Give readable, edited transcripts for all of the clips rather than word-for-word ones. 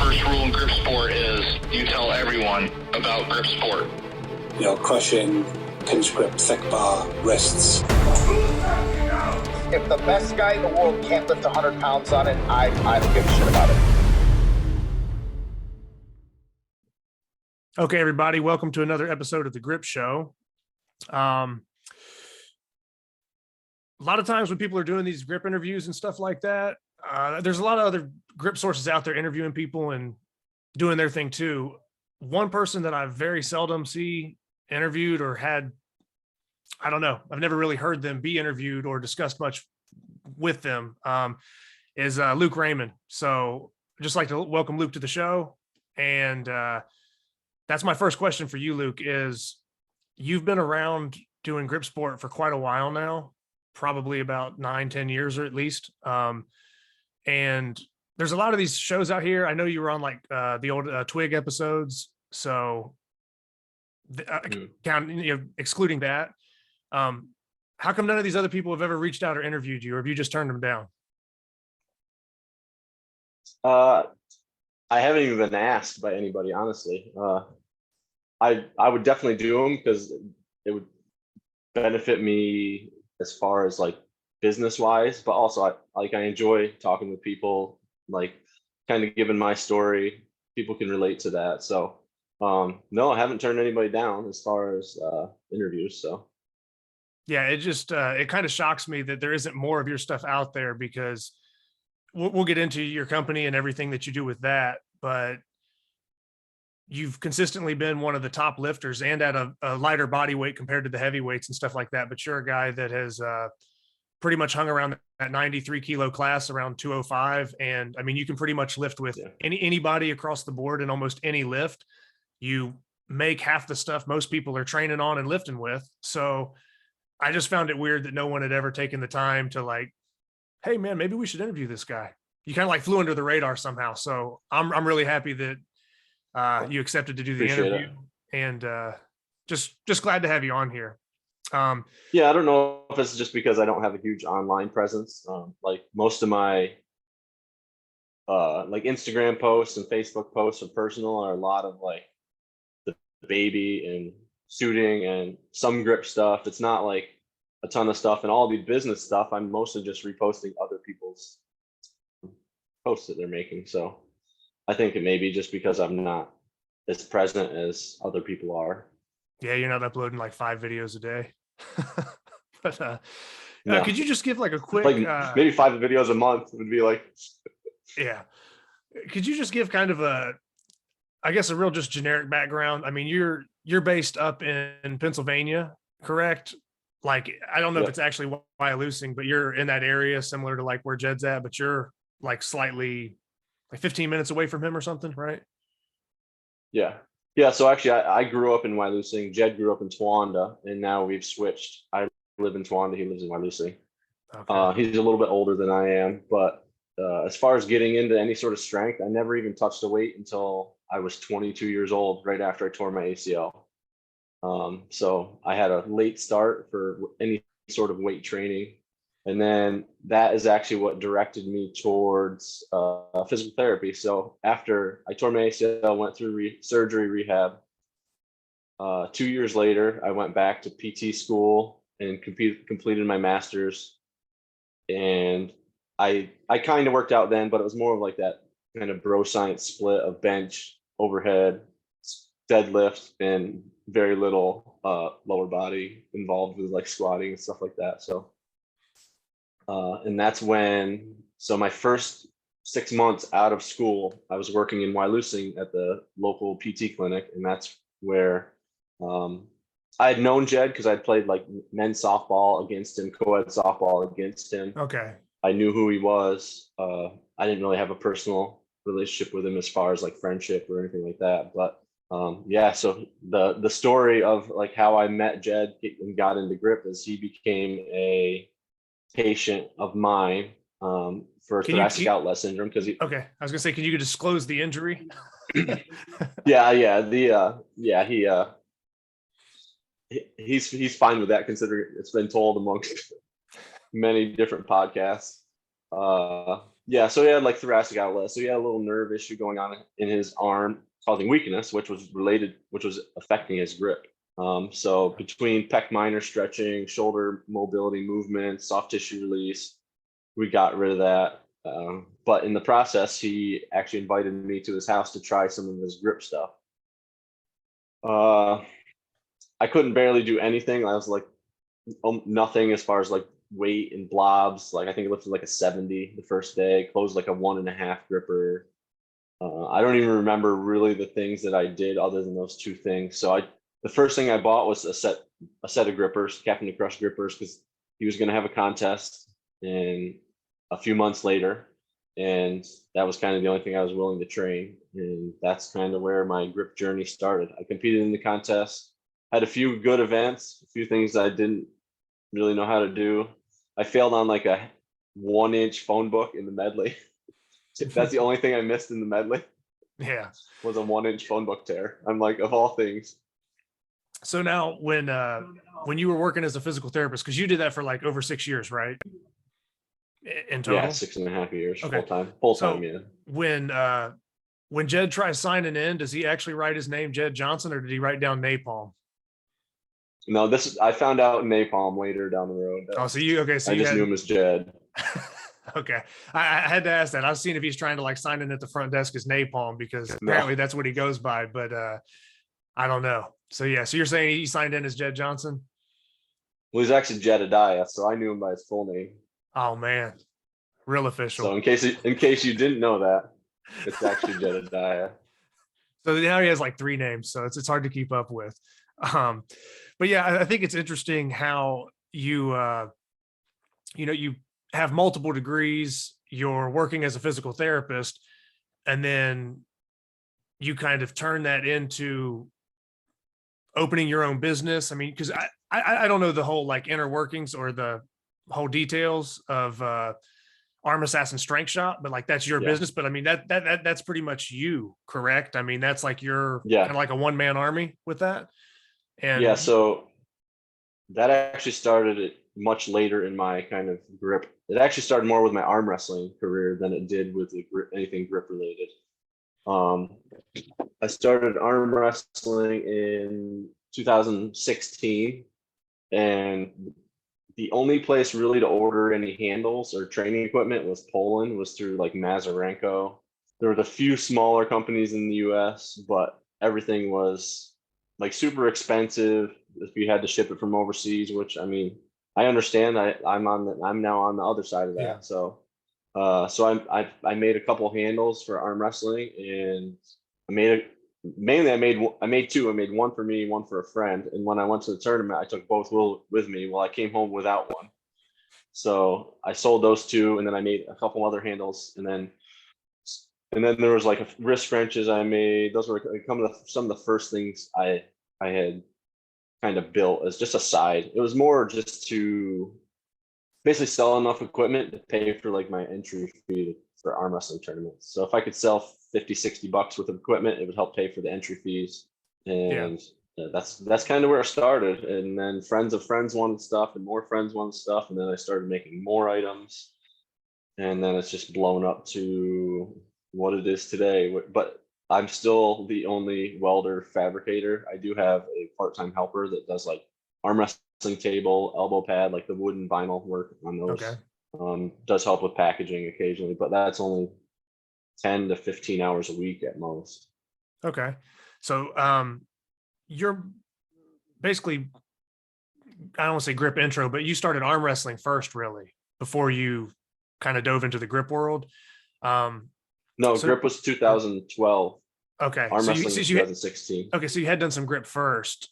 first rule in grip sport is you tell everyone about grip sport. Crushing, pinch grip, thick bar, wrists. If the best guy in the world can't lift 100 pounds on it, I don't give a shit about it. Okay, everybody, welcome to another episode of The Grip Show. A lot of times when people are doing these grip interviews and stuff like that, there's a lot of other grip sources out there interviewing people and doing their thing too. One person that I very seldom see interviewed or had, I don't know, I've never really heard them be interviewed or discussed much with them, is Luke Raymond. So I'd just like to welcome Luke to the show. And that's my first question for you, Luke, is you've been around doing grip sport for quite a while now, probably about 9-10 years or at least. And there's a lot of these shows out here. I know you were on like the old Twig episodes. So excluding that, how come none of these other people have ever reached out or interviewed you, or have you just turned them down? I haven't even been asked by anybody, honestly. I would definitely do them because it would benefit me as far as like business wise, but also I enjoy talking with people, like kind of giving my story. People can relate to that. So no, I haven't turned anybody down as far as interviews. So yeah, it just it kind of shocks me that there isn't more of your stuff out there, because we'll get into your company and everything that you do with that, but you've consistently been one of the top lifters and at a lighter body weight compared to the heavyweights and stuff like that. But you're a guy that has pretty much hung around that 93 kilo class, around 205. And I mean, you can pretty much lift with anybody across the board in almost any lift. You make half the stuff most people are training on and lifting with. So I just found it weird that no one had ever taken the time to like, hey man, maybe we should interview this guy. You kind of like flew under the radar somehow. So I'm really happy that you accepted to do the interview, and just glad to have you on here. Yeah, I don't know if it's just because I don't have a huge online presence. Like most of my like Instagram posts and Facebook posts are personal, are a lot of like the baby and shooting and some grip stuff. It's not like a ton of stuff, and all the business stuff, I'm mostly just reposting other people's posts that they're making. So I think it may be just because I'm not as present as other people are. Yeah, you're not uploading like 5 videos a day. But No. Could you just give like a quick, like maybe 5 videos a month would be like, yeah. Could you just give kind of I guess a real just generic background? I mean, you're based up in Pennsylvania, correct? Like, I don't know if it's actually Wyalusing, but you're in that area similar to like where Jed's at, but you're like slightly like 15 minutes away from him or something, right? Yeah. So actually, I grew up in Wyalusing. Jed grew up in Towanda, and now we've switched. I live in Towanda. He lives in Wyalusing. Okay. He's a little bit older than I am, but as far as getting into any sort of strength, I never even touched a weight until I was 22 years old, right after I tore my ACL. So I had a late start for any sort of weight training. And then that is actually what directed me towards physical therapy. So after I tore my ACL, went through surgery rehab. 2 years later, I went back to PT school and completed my master's. And I kind of worked out then, but it was more of like that kind of bro science split of bench, overhead, deadlift, and very little lower body involved with like squatting and stuff like that. So and that's when, so my first 6 months out of school, I was working in Wyalusing at the local PT clinic. And that's where I had known Jed because I'd played like men's softball against him, co-ed softball against him. Okay. I knew who he was. I didn't really have a personal relationship with him as far as like friendship or anything like that. But yeah, so the story of like how I met Jed and got into grip is he became a patient of mine for thoracic outlet syndrome. Because okay, I was gonna say, can you disclose the injury? He's fine with that, considering it's been told amongst many different podcasts. Yeah, so he had like thoracic outlet. So he had a little nerve issue going on in his arm, causing weakness, which was affecting his grip. So between pec minor stretching, shoulder mobility, movement, soft tissue release, we got rid of that. But in the process, he actually invited me to his house to try some of his grip stuff. I couldn't barely do anything. I was like nothing as far as like weight and blobs. Like I think it lifted like a 70 the first day, closed like a 1.5 gripper. I don't even remember really the things that I did other than those two things. So the first thing I bought was a set of grippers, Captain to Crush grippers, because he was going to have a contest and a few months later, and that was kind of the only thing I was willing to train, and that's kind of where my grip journey started. I competed in the contest, had a few good events, a few things I didn't really know how to do. I failed on like a 1-inch phone book in the medley. That's the only thing I missed in the medley. Yeah, was a 1-inch phone book tear. I'm like, of all things. So now when you were working as a physical therapist, because you did that for like over 6 years, right? In total? Yeah, 6.5 years, Okay. full time, yeah. When Jed tries signing in, does he actually write his name Jed Johnson, or did he write down Napalm? No, I found out Napalm later down the road. Oh, so you I just knew him as Jed. Okay, I had to ask that. I was seeing if he's trying to like sign in at the front desk as Napalm, because apparently that's what he goes by, but I don't know. So yeah, so you're saying he signed in as Jed Johnson? Well, he's actually Jedediah, so I knew him by his full name. Oh man, real official. So in case you didn't know that, it's actually Jedediah. So now he has like 3 names, so it's hard to keep up with. But yeah, I think it's interesting how you you have multiple degrees, you're working as a physical therapist, and then you kind of turn that into opening your own business. I mean, because I don't know the whole like inner workings or the whole details of Arm Assassin Strength Shop, but like that's your business. But I mean that's pretty much you, correct? I mean that's like you're kind of like a one-man army with that. And yeah, so that actually started much later in my kind of grip. It actually started more with my arm wrestling career than it did with anything grip related. I started arm wrestling in 2016, and the only place really to order any handles or training equipment was Poland, was through like Mazarenko. There were a few smaller companies in the US, but everything was like super expensive if you had to ship it from overseas, which I mean, I understand. I'm now on the other side of that. Yeah. So I made a couple handles for arm wrestling, and I made 2. I made one for me, one for a friend. And when I went to the tournament, I took both with me. Well, I came home without one. So I sold those 2, and then I made a couple other handles, and then there was like wrist wrenches I made. Those were some of the first things I had kind of built as just a side. It was more just to basically sell enough equipment to pay for like my entry fee for arm wrestling tournaments. So if I could sell $50-$60 worth of equipment, it would help pay for the entry fees. And that's kind of where it started. And then friends of friends wanted stuff, and more friends wanted stuff. And then I started making more items. And then it's just blown up to what it is today. But I'm still the only welder fabricator. I do have a part-time helper that does like arm wrestling table, elbow pad, like the wood and vinyl work on those. Okay. Does help with packaging occasionally, but that's only 10 to 15 hours a week at most. Okay. So you're basically, I don't want to say grip intro, but you started arm wrestling first, really, before you kind of dove into the grip world. No, grip was 2012. Okay. Arm wrestling was 2016. Okay, so you had done some grip first.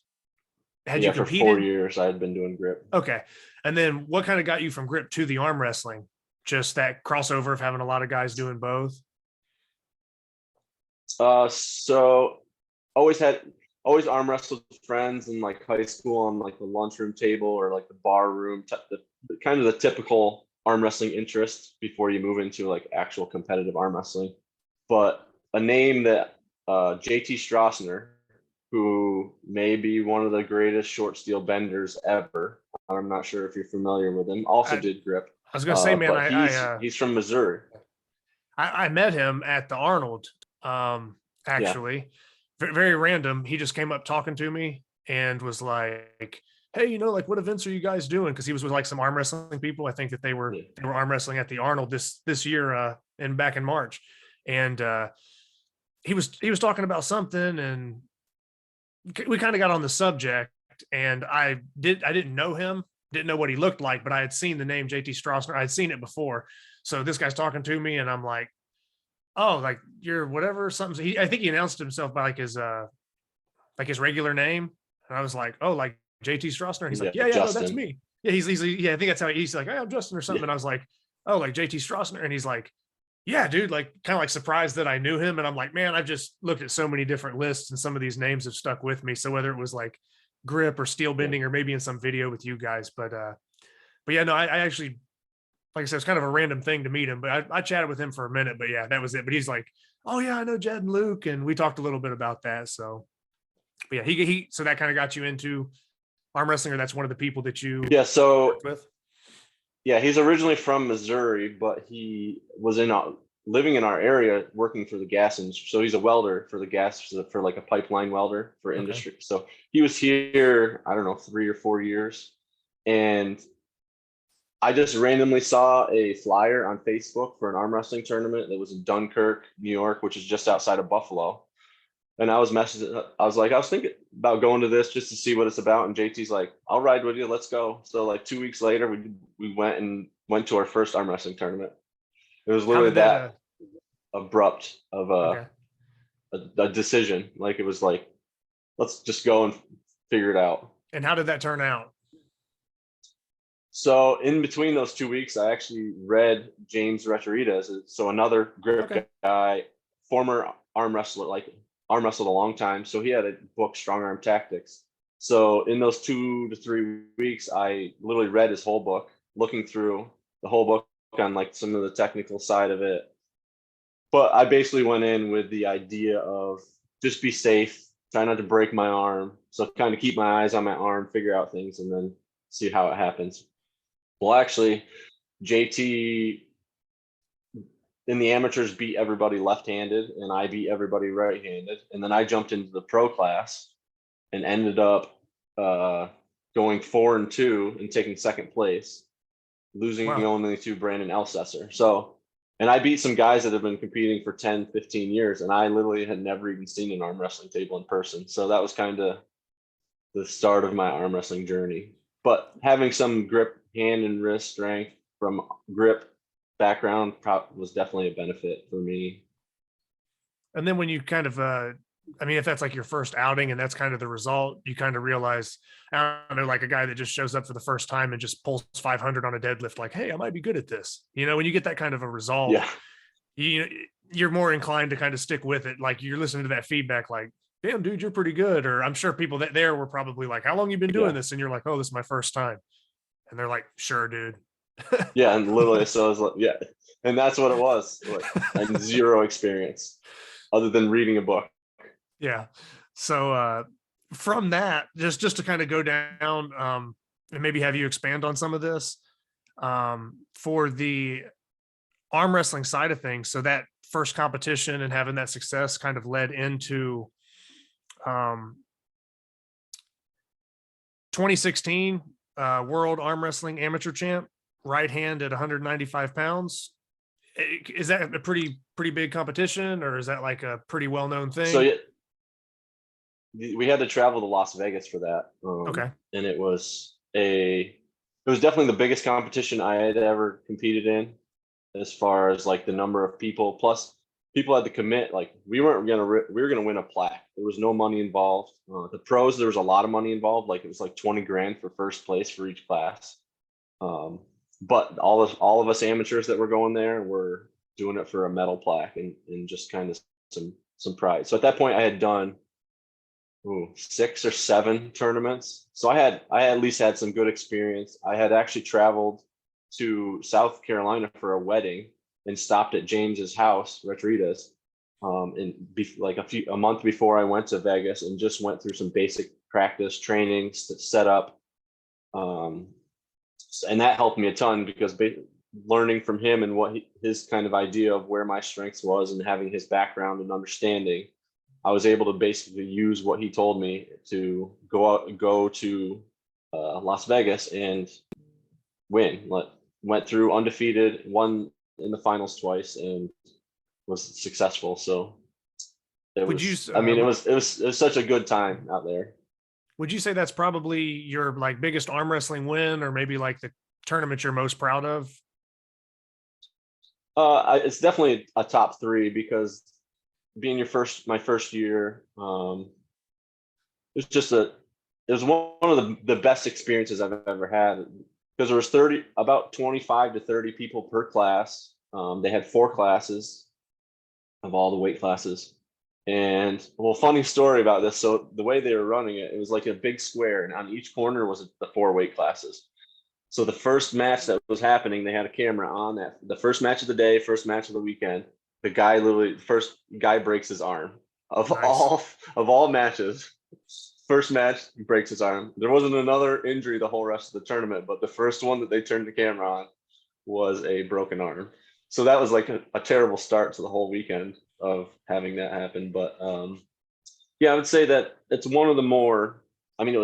Had you competed? For 4 years I had been doing grip. Okay. And then what kind of got you from grip to the arm wrestling? Just that crossover of having a lot of guys doing both? So always arm wrestled with friends in like high school on like the lunchroom table or like the bar room, the kind of the typical arm wrestling interest before you move into like actual competitive arm wrestling. But a name that JT Strassner, who may be one of the greatest short steel benders ever. I'm not sure if you're familiar with him. Also did grip. I was going to say, man, he's from Missouri. I met him at the Arnold, actually, very random. He just came up talking to me and was like, "Hey, like what events are you guys doing?" Because he was with like some arm wrestling people. I think that they were arm wrestling at the Arnold this year, and back in March, and he was talking about something, and we kind of got on the subject, and I didn't know him, didn't know what he looked like, but I had seen the name JT Strossner. I'd seen it before. So this guy's talking to me, and I'm like, "Oh, like you're whatever, something." I think he announced himself by like his regular name. And I was like, "Oh, like JT Strossner." And he's like, "Yeah, no, that's Justin. me." Yeah, yeah, I think that's how he's like, "Hey, I'm Justin," or something. And I was like, "Oh, like JT Strossner." And he's like, "Yeah, dude," like kind of like surprised that I knew him. And I'm like, "Man, I've just looked at so many different lists, and some of these names have stuck with me." So whether it was like grip or steel bending, or maybe in some video with you guys, but yeah, no, I actually, like I said, it's kind of a random thing to meet him, but I chatted with him for a minute, but yeah, that was it. But he's like, "Oh yeah, I know Jed and Luke," and we talked a little bit about that. So, but yeah, so that kind of got you into arm wrestling, or that's one of the people that you So worked with. yeah, he's originally from Missouri, but he was living in our area working for the gas industry. So he's a welder for the gas, for like a pipeline welder for industry. So he was here, I don't know, 3 or 4 years. And I just randomly saw a flyer on Facebook for an arm wrestling tournament that was in Dunkirk, New York, which is just outside of Buffalo. And I was thinking about going to this just to see what it's about. And JT's like, "I'll ride with you. Let's go." So like 2 weeks later, we went to our first arm wrestling tournament. It was literally that abrupt of a decision. Like it was like, let's just go and figure it out. And how did that turn out? So in between those 2 weeks, I actually read James Retoritas, so another grip guy, former arm wrestler, like arm wrestled a long time. So he had a book, Strong Arm Tactics. So in those 2 to 3 weeks, I literally read his whole book, looking through the whole book on like some of the technical side of it. But I basically went in with the idea of just be safe, try not to break my arm. So kind of keep my eyes on my arm, figure out things, and then see how it happens. Well, actually, JT in the amateurs beat everybody left-handed, and I beat everybody right-handed. And then I jumped into the pro class and ended up going 4-2 and taking second place, losing only to Brandon Elsesser. So, and I beat some guys that have been competing for 10, 15 years, and I literally had never even seen an arm wrestling table in person. So that was kind of the start of my arm wrestling journey. But having some grip, hand and wrist strength from grip background was definitely a benefit for me. And then when you kind of, if that's like your first outing and that's kind of the result, you kind of realize, I don't know, like a guy that just shows up for the first time and just pulls 500 on a deadlift, like, "Hey, I might be good at this." When you get that kind of a result, you're more inclined to kind of stick with it. Like you're listening to that feedback, like, "Damn, dude, you're pretty good." Or I'm sure people that there were probably like, "How long you been doing this?" And you're like, "Oh, this is my first time." And they're like, "Sure, dude." Yeah, and literally, so I was like, yeah, and that's what it was. Like, and zero experience other than reading a book. Yeah. So from that, just to kind of go down, and maybe have you expand on some of this, for the arm wrestling side of things. So that first competition and having that success kind of led into 2016 World Arm Wrestling Amateur Champ, right hand at 195 pounds. Is that a pretty big competition, or is that like a pretty well-known thing? So we had to travel to Las Vegas for that. And it was definitely the biggest competition I had ever competed in, as far as like the number of people. Plus, people had to commit. Like we were gonna win a plaque. There was no money involved. The pros, there was a lot of money involved. Like it was like 20 grand for first place for each class. But all of us amateurs that were going there were doing it for a medal plaque and just kind of some pride. So at that point, I had done 6 or 7 tournaments. So I at least had some good experience. I had actually traveled to South Carolina for a wedding and stopped at James's house, Retoritas, like a month before I went to Vegas, and just went through some basic practice training set up. And that helped me a ton, because learning from him and his kind of idea of where my strengths was, and having his background and understanding, I was able to basically use what he told me to go to Las Vegas and win. Went through undefeated, won in the finals twice, and was successful. So it was, I mean, it was such a good time out there. Would you say that's probably your like biggest arm wrestling win, or maybe like the tournament you're most proud of? It's definitely a top three, because being my first year, it was one of the best experiences I've ever had, because there was about 25 to 30 people per class. They had 4 classes of all the weight classes. And well, funny story about this. So the way they were running it, it was like a big square, and on each corner was the 4 weight classes. So the first match that was happening, they had a camera on that. The first match of the day, first match of the weekend, the first guy breaks his arm of all matches. First match, he breaks his arm. There wasn't another injury the whole rest of the tournament, but the first one that they turned the camera on was a broken arm. So that was like a terrible start to the whole weekend of having that happen. But yeah, I would say that it's one of the more, I mean, it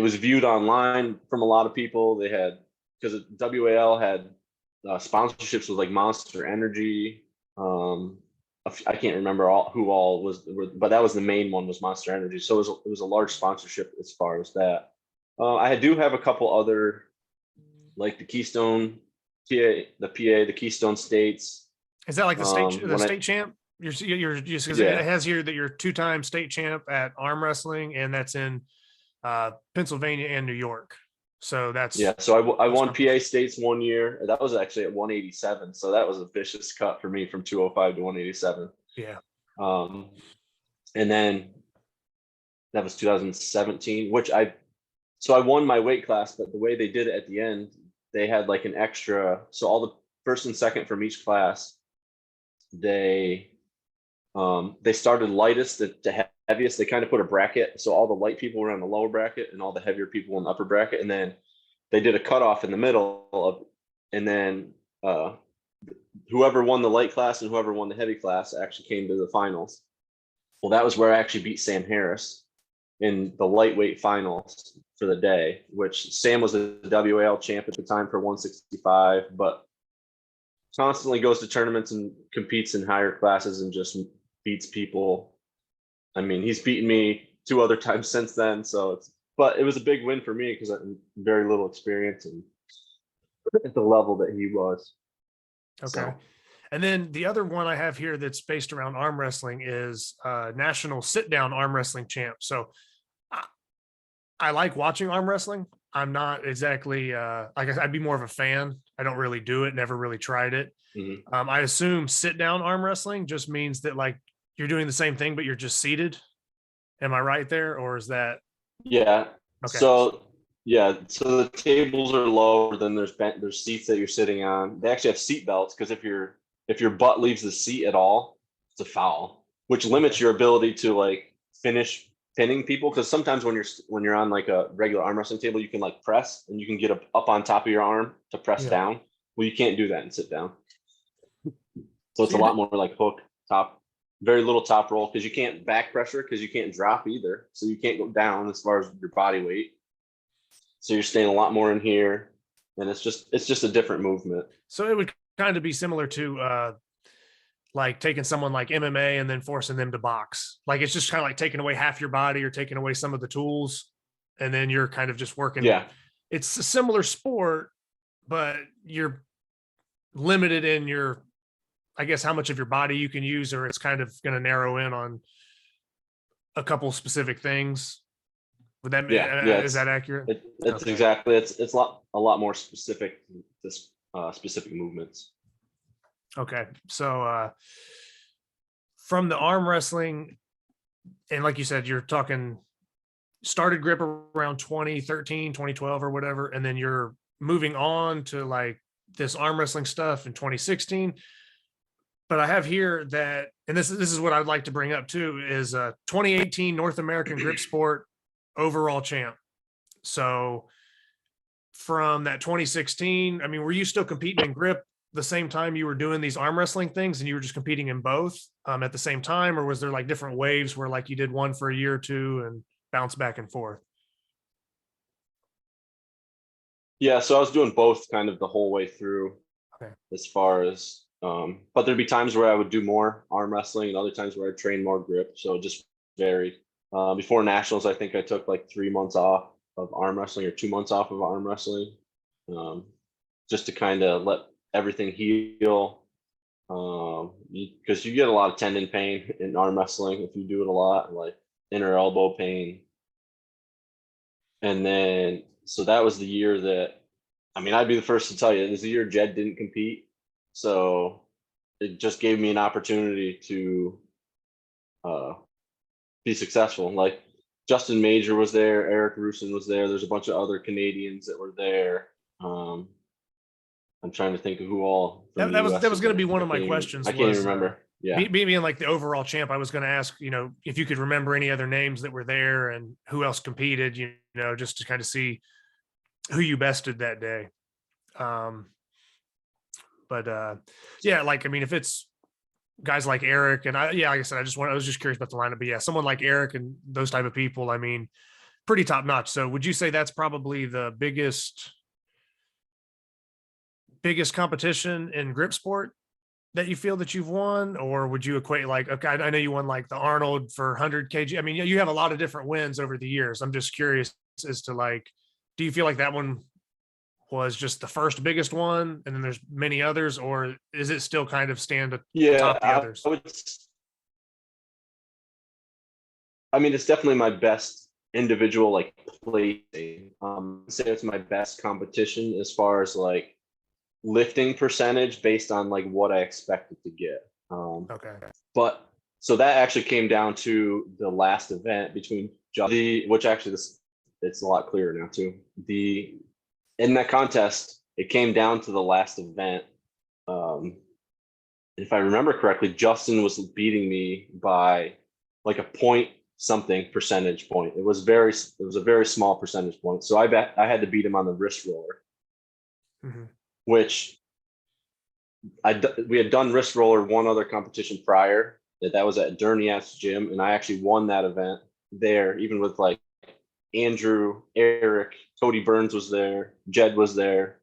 was viewed online from a lot of people. They had, because WAL had sponsorships with like Monster Energy. I can't remember who all was, but that was the main one, was Monster Energy. So it was a large sponsorship as far as that. I do have a couple other, like the Keystone, the Keystone States. Is that like the state champ? You're just, because it has here that you're 2-time state champ at arm wrestling, and that's in Pennsylvania and New York. So that's, yeah. So I won PA States one year. That was actually at 187. So that was a vicious cut for me from 205 to 187. Yeah. And then that was 2017, so I won my weight class, but the way they did it at the end, they had like an extra. So all the first and second from each class, they started lightest to heaviest. They kind of put a bracket, so all the light people were on the lower bracket and all the heavier people in the upper bracket, and then they did a cutoff in the middle and then whoever won the light class and whoever won the heavy class actually came to the finals. Well, that was where I actually beat Sam Harris in the lightweight finals for the day, which Sam was the WAL champ at the time for 165, but constantly goes to tournaments and competes in higher classes and just beats people. I mean, he's beaten me 2 other times since then. But it was a big win for me because I had very little experience and at the level that he was. Okay. So. And then the other one I have here that's based around arm wrestling is National Sit Down Arm Wrestling Champ. So I like watching arm wrestling. I'm not exactly, I'd be more of a fan. I don't really do it, never really tried it. Mm-hmm. I assume sit down arm wrestling just means that like you're doing the same thing, but you're just seated. Am I right there? Or is that? Yeah. Okay. So the tables are lower, than there's seats that you're sitting on. They actually have seat belts, because if your butt leaves the seat at all, it's a foul, which limits your ability to like finish pinning people. Because sometimes when you're on like a regular arm wrestling table, you can like press and you can get up on top of your arm to press down. Well, you can't do that and sit down. So it's a lot more like hook top, very little top roll, because you can't back pressure, because you can't drop either. So you can't go down as far as your body weight. So you're staying a lot more in here, and it's just a different movement. So it would kind of be similar to like taking someone like MMA and then forcing them to box. Like it's just kind of like taking away half your body or taking away some of the tools, and then you're kind of just working. Yeah. It's a similar sport, but you're limited in your, I guess, how much of your body you can use, or it's kind of going to narrow in on a couple specific things. Would that is that accurate? It's okay. Exactly. It's a lot more specific to specific movements. Okay. So from the arm wrestling, and like you said, you're talking started grip around 2013, 2012 or whatever, and then you're moving on to like this arm wrestling stuff in 2016. But I have here that, and this is what I'd like to bring up too, is 2018 North American Grip Sport overall champ. So from that 2016, I mean, were you still competing in grip the same time you were doing these arm wrestling things, and you were just competing in both at the same time? Or was there like different waves where like you did one for a year or two and bounce back and forth? Yeah, so I was doing both kind of the whole way through. Okay. As far as but there'd be times where I would do more arm wrestling and other times where I'd train more grip. So it just varied. Before nationals, I think I took like 3 months off of arm wrestling or 2 months off of arm wrestling, just to kind of let everything heal. Because you get a lot of tendon pain in arm wrestling if you do it a lot, like inner elbow pain. And then, so that was the year that, I mean, I'd be the first to tell you, it was the year Jed didn't compete. So it just gave me an opportunity to be successful. Like Justin Major was there, Eric Rusin was there. There's a bunch of other Canadians that were there. I'm trying to think of who all. That was going to be one of my questions. I can't even remember. Yeah, being like the overall champ, I was going to ask, if you could remember any other names that were there and who else competed, just to kind of see who you bested that day. Yeah, like, I mean, if it's guys like Eric and like I said, I was just curious about the lineup, but yeah, someone like Eric and those type of people, I mean, pretty top notch. So would you say that's probably the biggest competition in grip sport that you feel that you've won? Or would you equate like, okay, I know you won like the Arnold for 100 kg. I mean, you have a lot of different wins over the years. I'm just curious as to like, do you feel like that one was just the first biggest one and then there's many others, or is it still kind of stand atop the others? I mean, it's definitely my best individual like placing. Say it's my best competition as far as like lifting percentage based on like what I expected to get. Okay. But so that actually came down to the last event between which actually it's a lot clearer now too. In that contest, it came down to the last event. If I remember correctly, Justin was beating me by like a point something percentage point. It was a very small percentage point. So I bet I had to beat him on the wrist roller, which we had done wrist roller one other competition prior. That was at Derniat's gym, and I actually won that event there, even with like Andrew, Eric, Cody Burns was there, Jed was there.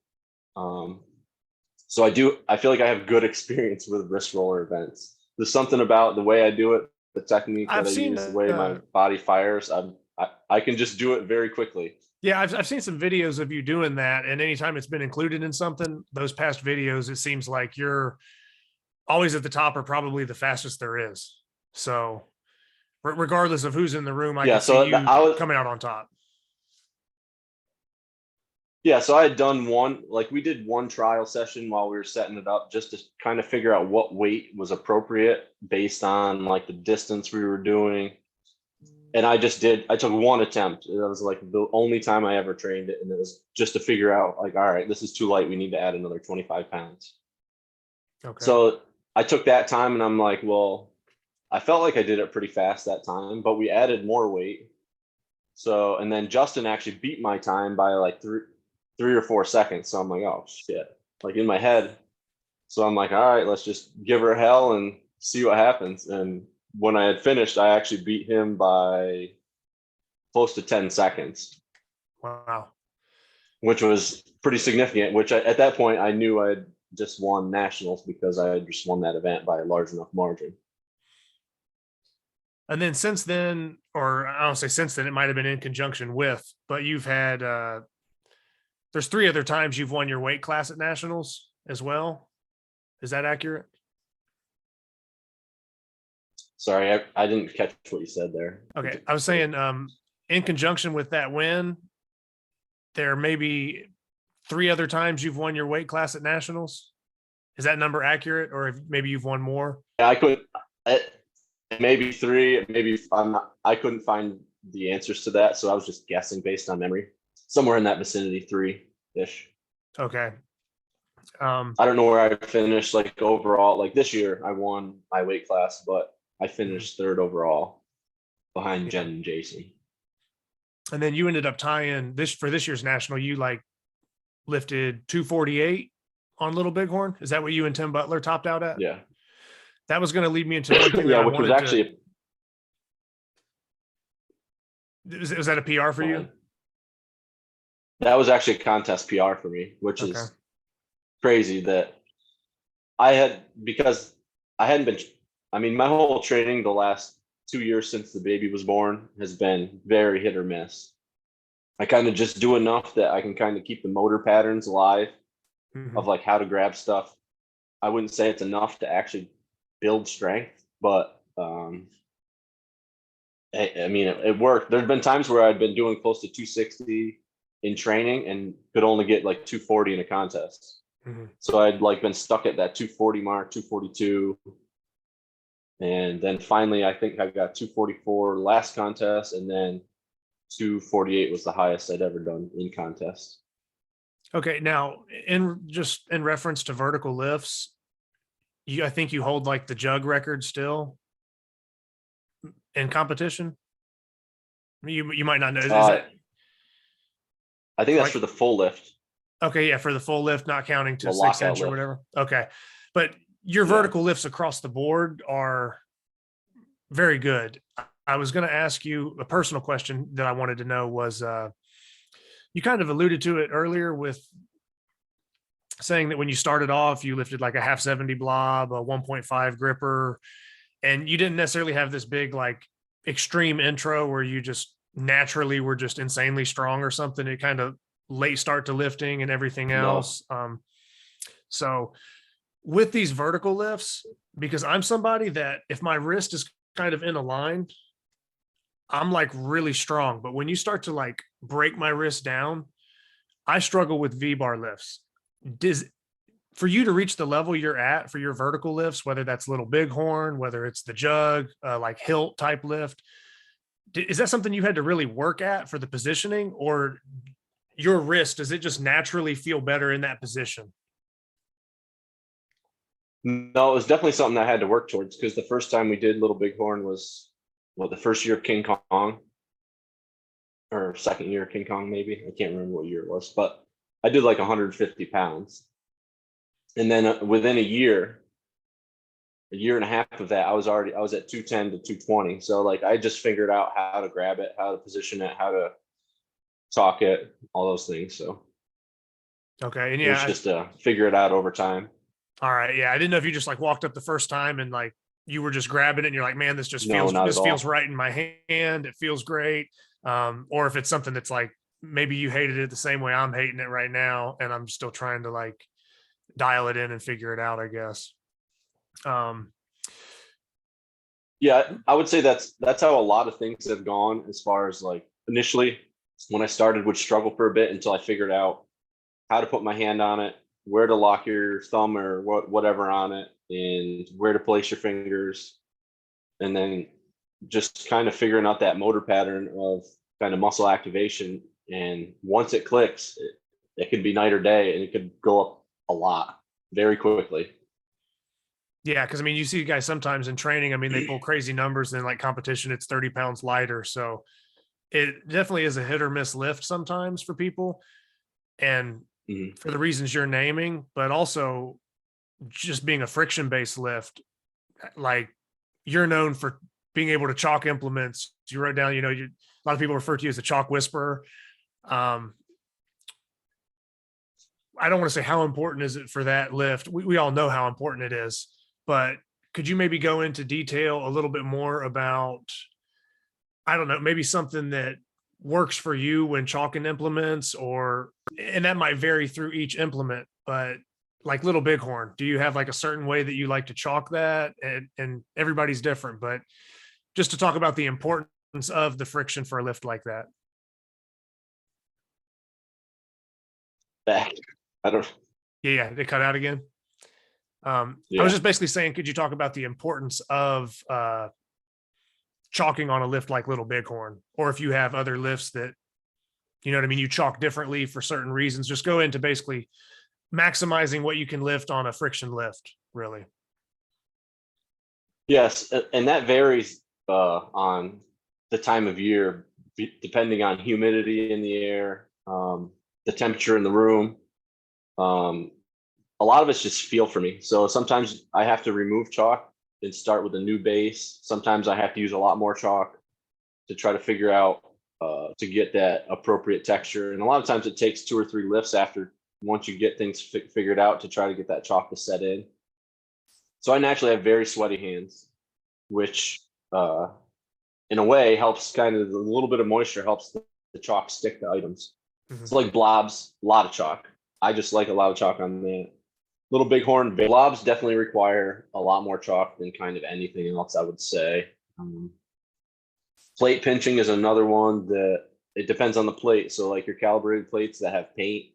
So I feel like I have good experience with wrist roller events. There's something about the way I do it, the technique that I use, the way my body fires. I can just do it very quickly. Yeah, I've seen some videos of you doing that, and anytime it's been included in something, those past videos, it seems like you're always at the top or probably the fastest there is. So regardless of who's in the room, I can see you coming out on top. Yeah, so I had done we did one trial session while we were setting it up just to kind of figure out what weight was appropriate based on like the distance we were doing. And I took one attempt. That was like the only time I ever trained it. And it was just to figure out like, all right, this is too light. We need to add another 25 pounds. Okay. So I took that time and I'm like, well, I felt like I did it pretty fast that time, but we added more weight. So, and then Justin actually beat my time by like 3 or 4 seconds. So I'm like, oh shit, like in my head. So I'm like, all right, let's just give her hell and see what happens. And when I had finished, I actually beat him by close to 10 seconds. Wow. Which was pretty significant, which at that point I knew I had just won nationals because I had just won that event by a large enough margin. And then since then, or I don't say since then, it might've been in conjunction with, but you've had, there's 3 other times you've won your weight class at nationals as well. Is that accurate? Sorry, I didn't catch what you said there. Okay. I was saying, in conjunction with that win, there may be 3 other times you've won your weight class at nationals. Is that number accurate? Or maybe you've won more? Yeah, maybe 3, maybe I couldn't find the answers to that. So I was just guessing based on memory, somewhere in that vicinity, 3-ish. Okay. I don't know where I finished like overall, like this year I won my weight class, but I finished 3rd overall behind Jen and Jason. And then you ended up tying for this year's national, you like lifted 248 on Little Bighorn. Is that what you and Tim Butler topped out at? Yeah. That was going to lead me into one thing that Yeah, I which was wanted actually was that a PR for you? that was actually a contest PR for me, which Okay. is crazy that because I hadn't been, I mean, my whole training the last 2 years since the baby was born has been very hit or miss. I kind of just do enough that I can kind of keep the motor patterns alive Mhm. of like how to grab stuff. I wouldn't say it's enough to actually build strength, but I mean, it worked. There'd been times where I'd been doing close to 260 in training and could only get like 240 in a contest. Mhm. So I'd like been stuck at that 240 mark, 242. And then finally, I think I got 244 last contest, and then 248 was the highest I'd ever done in contest. Okay, now in reference to vertical lifts, I think you hold like the jug record still in competition. You might not know. Is that I think that's like for the full lift. okay? Yeah, for the full lift, not counting to The 6 lockout inch or lift. whatever. Okay, but your Yeah. vertical lifts across the board are very good. I was going to ask you a personal question that I wanted to know was you kind of alluded to it earlier with saying that when you started off, you lifted like a half 70 blob, a 1.5 gripper, and you didn't necessarily have this big like extreme intro where you just naturally were just insanely strong or something. It kind of late start to lifting and everything No. else. So with these vertical lifts, because I'm somebody that if my wrist is kind of in a line, I'm like really strong. But when you start to like break my wrist down, I struggle with V-bar lifts. For you to reach the level you're at for your vertical lifts, whether that's Little Bighorn, whether it's the jug, like hilt type lift, is that something you had to really work at for the positioning, or your wrist, does it just naturally feel better in that position? No, it was definitely something I had to work towards, because the first time we did Little Bighorn was the first year of King Kong, or second year of King Kong, maybe. I can't remember what year it was, but I did like 150 pounds. And then within a year and a half of that, I was at 210 to 220. So like I just figured out how to grab it, how to position it, how to talk it, all those things. So Okay. And it was yeah, just figure it out over time. all right. Yeah. I didn't know if you just like walked up the first time and like you were just grabbing it and you're like, man, this just No, feels, not this at all. feels right in my hand. It feels great. Or if it's something that's like, maybe you hated it the same way I'm hating it right now. And I'm still trying to like dial it in and figure it out, I guess. Yeah, I would say that's how a lot of things have gone, as far as like initially when I started would struggle for a bit until I figured out how to put my hand on it, where to lock your thumb or whatever on it, and where to place your fingers. And then just kind of figuring out that motor pattern of kind of muscle activation. And once it clicks, it could be night or day, and it could go up a lot very quickly. Yeah, because I mean, you see guys sometimes in training, I mean, they pull crazy numbers, and like competition, it's 30 pounds lighter. So it definitely is a hit or miss lift sometimes for people. And Mhm. for the reasons you're naming, but also just being a friction based lift, like you're known for being able to chalk implements. You wrote down, a lot of people refer to you as a chalk whisperer. I don't want to say how important is it for that lift. We all know how important it is, but could you maybe go into detail a little bit more about, I don't know, maybe something that works for you when chalking implements, and that might vary through each implement, but like Little Bighorn, do you have like a certain way that you like to chalk that? And everybody's different, but just to talk about the importance of the friction for a lift like that. Back. I don't. Yeah, they cut out again. I Yeah. was just basically saying, could you talk about the importance of chalking on a lift like Little Bighorn, or if you have other lifts that, you know what I mean, you chalk differently for certain reasons? Just go into basically maximizing what you can lift on a friction lift, really. Yes, and that varies on the time of year, depending on humidity in the air, the temperature in the room. A lot of it's just feel for me. So sometimes I have to remove chalk and start with a new base. Sometimes I have to use a lot more chalk to try to figure out to get that appropriate texture. And a lot of times it takes 2 or 3 lifts after once you get things figured out to try to get that chalk to set in. So I naturally have very sweaty hands, which in a way helps kind of a little bit of moisture helps the chalk stick to items. It's like blobs, a lot of chalk. I just like a lot of chalk on that. Little bighorn blobs definitely require a lot more chalk than kind of anything else, I would say. Plate pinching is another one that it depends on the plate. So like your calibrated plates that have paint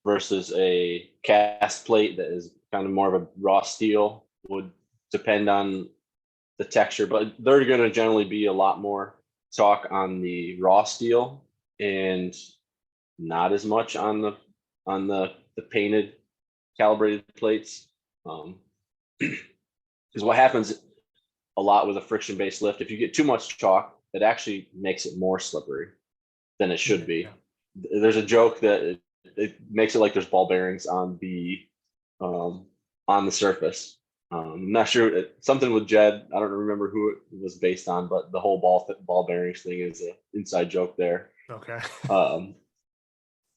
versus a cast plate that is kind of more of a raw steel would depend on the texture, but they're going to generally be a lot more chalk on the raw steel and not as much on the painted calibrated plates. Because what happens a lot with a friction based lift, if you get too much chalk, it actually makes it more slippery than it should be. There's a joke that it makes it like there's ball bearings on the surface. I'm not sure, something with Jed, I don't remember who it was based on, but the whole ball bearings thing is an inside joke there. Okay.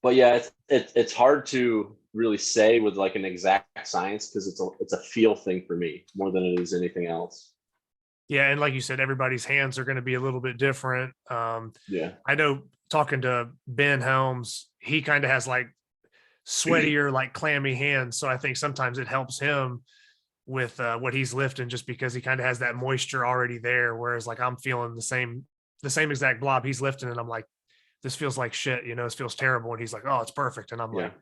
But yeah, it's hard to really say with like an exact science because it's a feel thing for me more than it is anything else. Yeah, and like you said, everybody's hands are going to be a little bit different. Yeah, I know talking to Ben Helms, he kind of has like sweatier, like clammy hands. So I think sometimes it helps him with what he's lifting just because he kind of has that moisture already there. Whereas like I'm feeling the same exact blob he's lifting, and I'm like, this feels like shit, this feels terrible. And he's like, oh, it's perfect. And I'm like,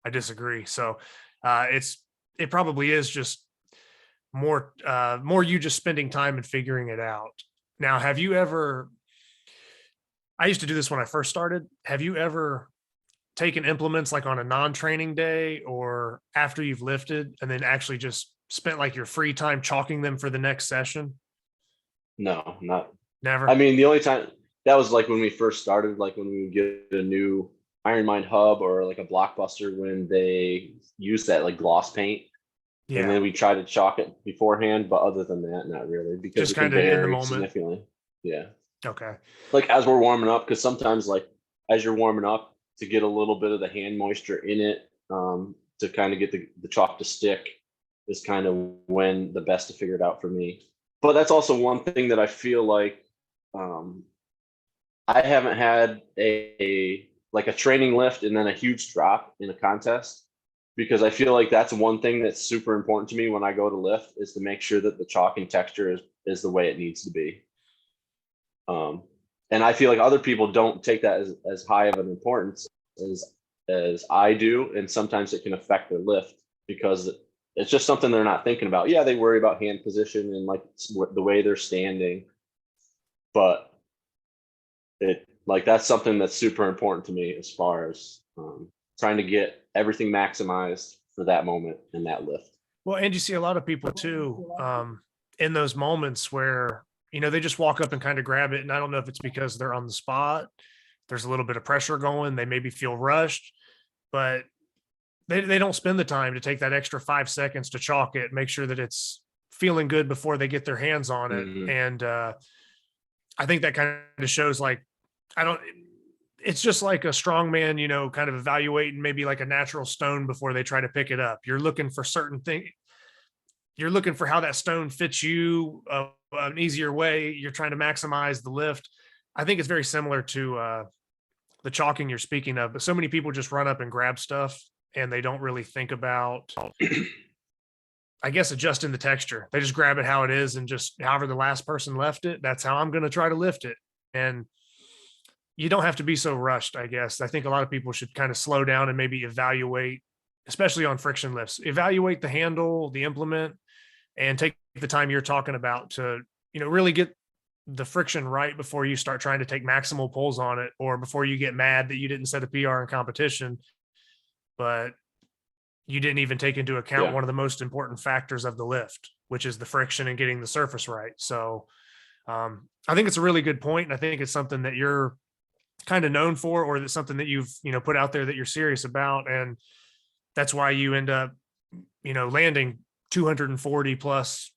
I disagree. So it probably is just more you just spending time and figuring it out. Now, I used to do this when I first started. Have you ever taken implements like on a non-training day or after you've lifted and then actually just spent like your free time chalking them for the next session? no, not Never. I mean, the only time that was like when we first started, like when we would get a new Iron Mind hub or like a Blockbuster when they use that like gloss paint. Yeah. And then we try to chalk it beforehand, but other than that, not really, because just it can kind of in the vary moment. significantly. Yeah. Okay. Like as we're warming up, because sometimes like as you're warming up to get a little bit of the hand moisture in it, to kind of get the chalk to stick is kind of when the best to figure it out for me. But that's also one thing that I feel like I haven't had a training lift and then a huge drop in a contest, because I feel like that's one thing that's super important to me when I go to lift is to make sure that the chalking texture is the way it needs to be. And I feel like other people don't take that as high of an importance as I do. And sometimes it can affect their lift because it's just something they're not thinking about. Yeah, they worry about hand position and like the way they're standing, but that's something that's super important to me as far as trying to get everything maximized for that moment and that lift. Well, and you see a lot of people too, in those moments where, they just walk up and kind of grab it. And I don't know if it's because they're on the spot, there's a little bit of pressure going, they maybe feel rushed, but they don't spend the time to take that extra 5 seconds to chalk it, make sure that it's feeling good before they get their hands on it. Mm-hmm. And I think that kind of shows like, it's just like a strong man, kind of evaluating maybe like a natural stone before they try to pick it up. You're looking for certain things. You're looking for how that stone fits you an easier way. You're trying to maximize the lift. I think it's very similar to the chalking you're speaking of, but so many people just run up and grab stuff and they don't really think about, I guess, adjusting the texture. They just grab it how it is and just however the last person left it, that's how I'm going to try to lift it. And you don't have to be so rushed, I guess. I think a lot of people should kind of slow down and maybe evaluate, especially on friction lifts, evaluate the handle, the implement, and take the time you're talking about to, really get the friction right before you start trying to take maximal pulls on it, or before you get mad that you didn't set a PR in competition, but you didn't even take into account one of the most important factors of the lift, which is the friction and getting the surface right. So I think it's a really good point. And I think it's something that you're kind of known for, or that's something that you've, put out there that you're serious about. And that's why you end up, landing 240 plus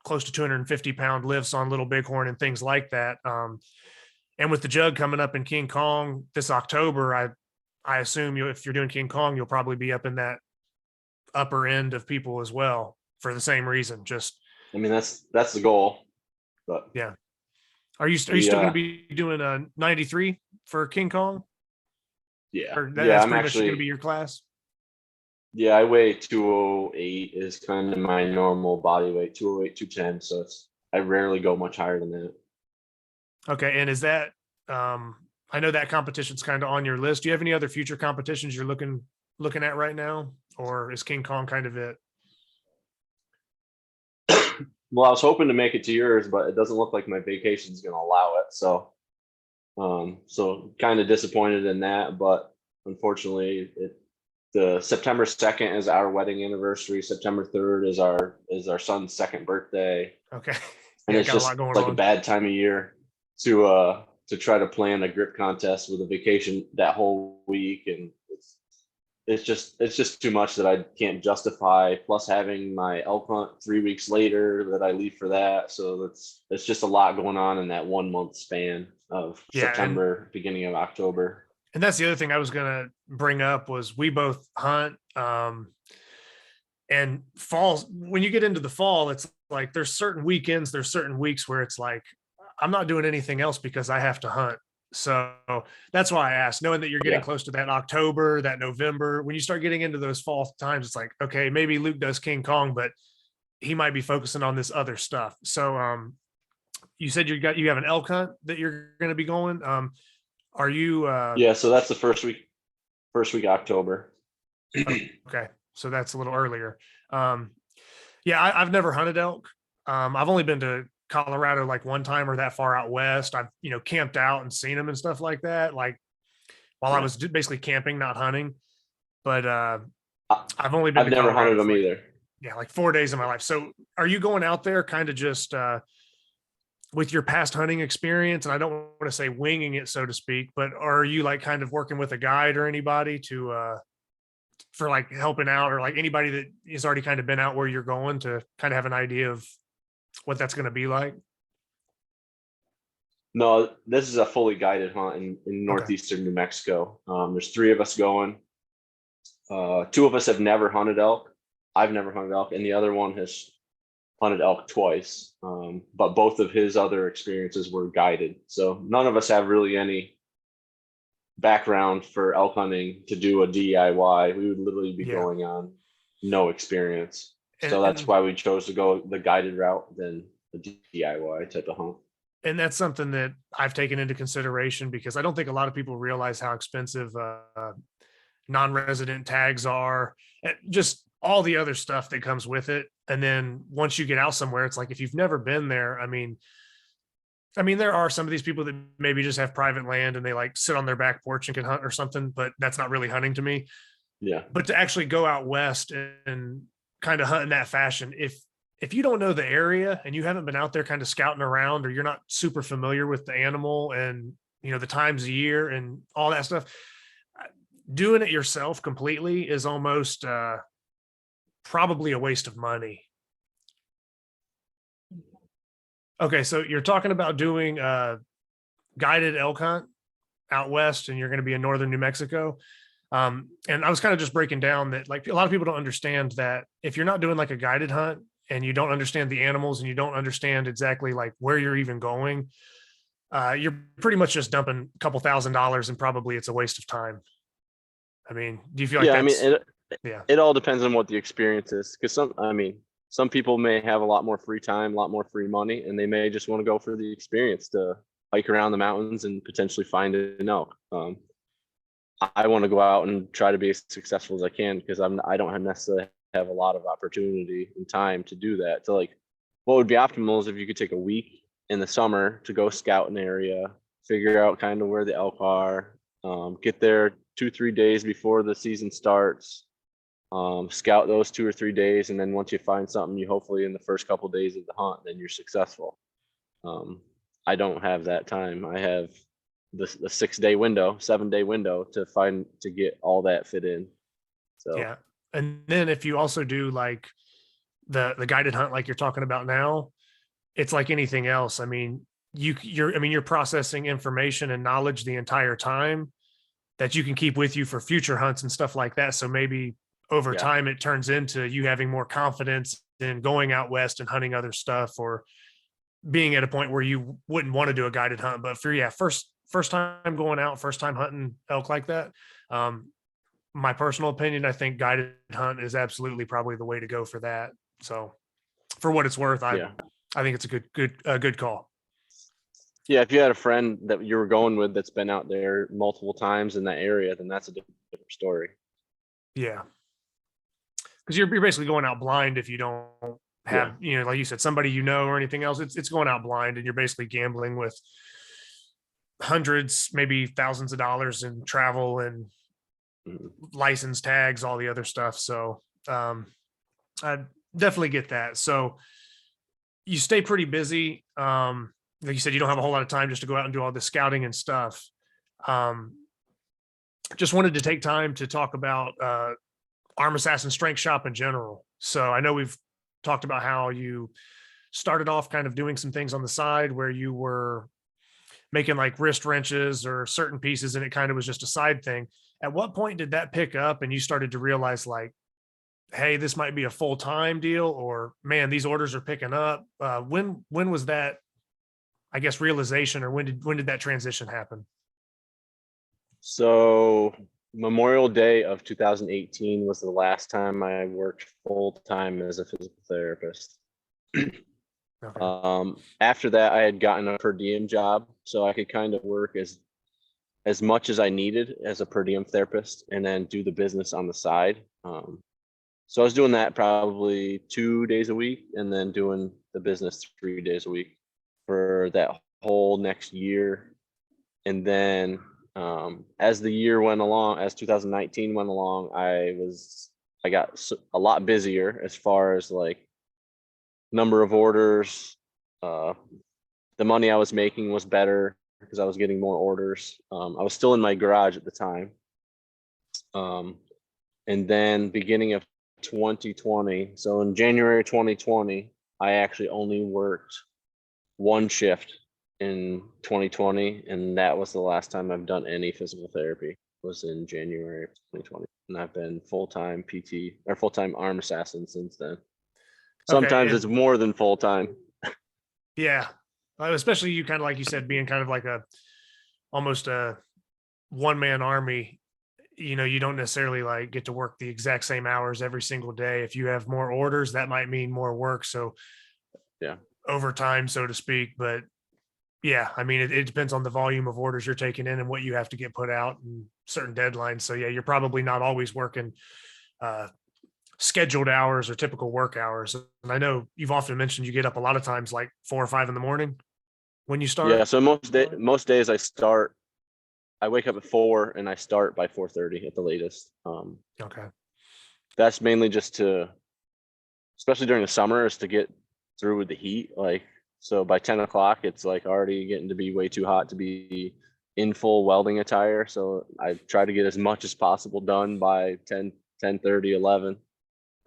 close to 250-pound lifts on Little Bighorn and things like that. And with the jug coming up in King Kong this October, I assume if you're doing King Kong, you'll probably be up in that upper end of people as well for the same reason. Just, I mean, that's the goal. But yeah. Are you still going to be doing a 93 for King Kong? Yeah. Or Yeah, that's I'm pretty much actually going to be your class? Yeah, I weigh 208 is kind of my normal body weight, 208, 210. So I rarely go much higher than that. Okay. And is that, I know that competition's kind of on your list. Do you have any other future competitions you're looking at right now? Or is King Kong kind of it? Well, I was hoping to make it to yours, but it doesn't look like my vacation's going to allow it. So kind of disappointed in that, but unfortunately the September 2nd is our wedding anniversary. September 3rd is our son's second birthday. Okay. And Yeah, it's got a just lot going like on. a bad time of year to try to plan a grip contest with a vacation that whole week. And it's just too much that I can't justify, plus having my elk hunt 3 weeks later that I leave for that. So it's just a lot going on in that 1 month span of September, beginning of October. And that's the other thing I was going to bring up was we both hunt. And falls, when you get into the fall, it's like there's certain weekends, there's certain weeks where it's like, I'm not doing anything else because I have to hunt. So that's why I asked, knowing that you're getting close to that October, that November, when you start getting into those fall times, it's like, okay, maybe Luke does King Kong, but he might be focusing on this other stuff. So you said you have an elk hunt that you're going to be going. Are you Yeah, so that's the first week October. Okay, so that's a little earlier. Yeah, I've never hunted elk. I've only been to Colorado like one time or that far out west. I've camped out and seen them and stuff like that, like while I was basically camping, not hunting. But I've only been I've to never Colorado hunted them for, either. yeah, like 4 days of my life. So are you going out there kind of just with your past hunting experience, and I don't want to say winging it, so to speak, but are you like kind of working with a guide or anybody to for like helping out, or like anybody that has already kind of been out where you're going to kind of have an idea of what that's going to be like? No, this is a fully guided hunt in northeastern New Mexico. There's 3 of us going. 2 of us have never hunted elk. I've never hunted elk, and the other one has hunted elk twice. But both of his other experiences were guided. So none of us have really any background for elk hunting to do a DIY. We would literally be going on no experience. So that's why we chose to go the guided route than the DIY type of hunt. And that's something that I've taken into consideration because I don't think a lot of people realize how expensive non-resident tags are, and just all the other stuff that comes with it. And then once you get out somewhere, it's like, if you've never been there, I mean, there are some of these people that maybe just have private land and they like sit on their back porch and can hunt or something, but that's not really hunting to me. Yeah. But to actually go out west and kind of hunt in that fashion, if you don't know the area and you haven't been out there kind of scouting around, or you're not super familiar with the animal and, the times of year and all that stuff, doing it yourself completely is almost probably a waste of money. Okay, so you're talking about doing a guided elk hunt out west, and you're going to be in northern New Mexico. And I was kind of just breaking down that, like, a lot of people don't understand that if you're not doing like a guided hunt and you don't understand the animals and you don't understand exactly like where you're even going, you're pretty much just dumping a couple $1,000 and probably it's a waste of time. I mean, do you feel like that's, it all depends on what the experience is. Because some people may have a lot more free time, a lot more free money, and they may just want to go for the experience to hike around the mountains and potentially find an elk. I want to go out and try to be as successful as I can because I don't necessarily have a lot of opportunity and time to do that. So like, what would be optimal is if you could take a week in the summer to go scout an area, figure out kind of where the elk are, get there 2-3 days before the season starts, scout those 2 or 3 days, and then once you find something, you hopefully in the first couple of days of the hunt, then you're successful. I don't have that time. I have the 6-day window, 7-day window to get all that fit in. So yeah, And then if you also do like the guided hunt, like you're talking about now, it's like anything else. I mean, you're processing information and knowledge the entire time that you can keep with you for future hunts and stuff like that. So maybe over Yeah. time, it turns into you having more confidence in going out west and hunting other stuff, or being at a point where you wouldn't want to do a guided hunt. But for, yeah, first time going out, first time hunting elk like that. My personal opinion, I think guided hunt is absolutely probably the way to go for that. So for what it's worth, Yeah. I think it's a good call. Yeah. If you had a friend that you were going with that's been out there multiple times in that area, then that's a different story. Yeah. Because you're basically going out blind if you don't have, like you said, somebody or anything else. It's going out blind, and you're basically gambling with hundreds, maybe thousands of dollars in travel and license tags, all the other stuff. So I definitely get that. So you stay pretty busy. Like you said, you don't have a whole lot of time just to go out and do all the scouting and stuff. Just wanted to take time to talk about Arm Assassin Strength Shop in general. So I know we've talked about how you started off kind of doing some things on the side where you were making like wrist wrenches or certain pieces, and it kind of was just a side thing. At what point did that pick up and you started to realize like, hey, this might be a full-time deal, or man, these orders are picking up? When was that, I guess, realization, or when did that transition happen? So Memorial Day of 2018 was the last time I worked full time as a physical therapist. Okay. After that, I had gotten a per diem job, so I could kind of work as much as I needed as a per diem therapist, and then do the business on the side. So I was doing that probably 2 days a week, and then doing the business 3 days a week for that whole next year. And then as the year went along, as 2019 went along, I got a lot busier as far as like number of orders. The money I was making was better because I was getting more orders. I was still in my garage at the time. And then beginning of 2020, so in January 2020, I actually only worked one shift in 2020, and that was the last time I've done any physical therapy, was in January of 2020. And I've been full-time PT or full-time Arm Assassin since then. Sometimes Okay, it's more than full-time. yeah, especially you, kind of like you said, being kind of like almost a one-man army. You don't necessarily like get to work the exact same hours every single day. If you have more orders, that might mean more work. So Yeah. overtime, so to speak. But yeah, I mean, it depends on the volume of orders you're taking in and what you have to get put out and certain deadlines. So yeah, you're probably not always working scheduled hours or typical work hours. And I know you've often mentioned you get up a lot of times like 4 or 5 in the morning when you start. Yeah. So most days I wake up at 4 and I start by 4:30 at the latest. Okay. That's mainly just especially during the summer, is to get through with the heat. Like, so by 10 o'clock, it's like already getting to be way too hot to be in full welding attire. So I try to get as much as possible done by 10:30, 11.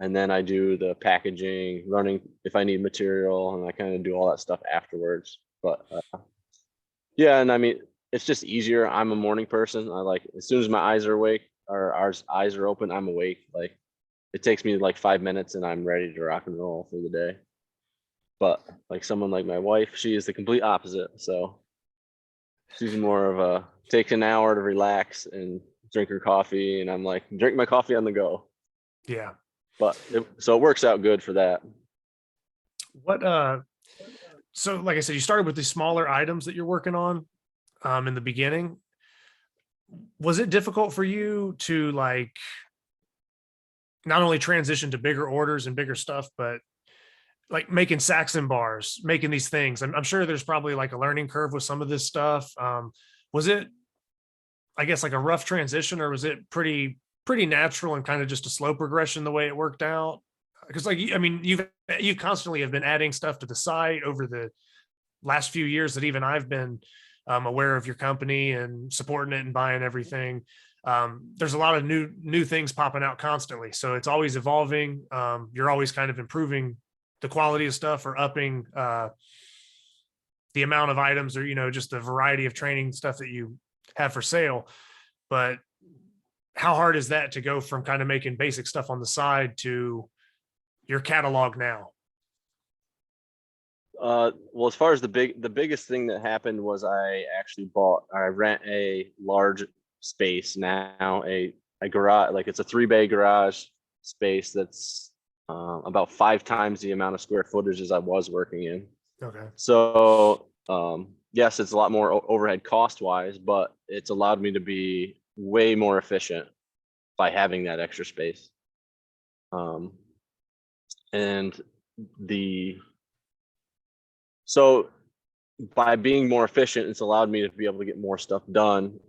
And then I do the packaging, running if I need material, and I kind of do all that stuff afterwards. But yeah, and I mean, it's just easier. I'm a morning person. I like, as soon as my eyes are awake, or our eyes are open, I'm awake. Like, it takes me like 5 minutes and I'm ready to rock and roll for the day. But like someone like my wife, she is the complete opposite. So she's more of a take an hour to relax and drink her coffee, and I'm like, drink my coffee on the go. Yeah. But so it works out good for that. So like I said, you started with these smaller items that you're working on in the beginning. Was it difficult for you to like not only transition to bigger orders and bigger stuff, but like making Saxon bars, making these things? I'm sure there's probably like a learning curve with some of this stuff. Was it, I guess, like a rough transition, or was it pretty natural and kind of just a slow progression the way it worked out? Because like, I mean, you constantly have been adding stuff to the site over the last few years that even I've been aware of your company and supporting it and buying everything. there's a lot of new things popping out constantly. So it's always evolving. You're always kind of improving the quality of stuff or upping the amount of items, or, just the variety of training stuff that you have for sale. But how hard is that to go from kind of making basic stuff on the side to your catalog now? Well, as far as the biggest thing that happened was I rent a large space now, a garage, like it's a 3-bay garage space that's about 5 times the amount of square footage as I was working in. Okay. So yes, it's a lot more overhead cost wise, but it's allowed me to be way more efficient by having that extra space. So by being more efficient, it's allowed me to be able to get more stuff done,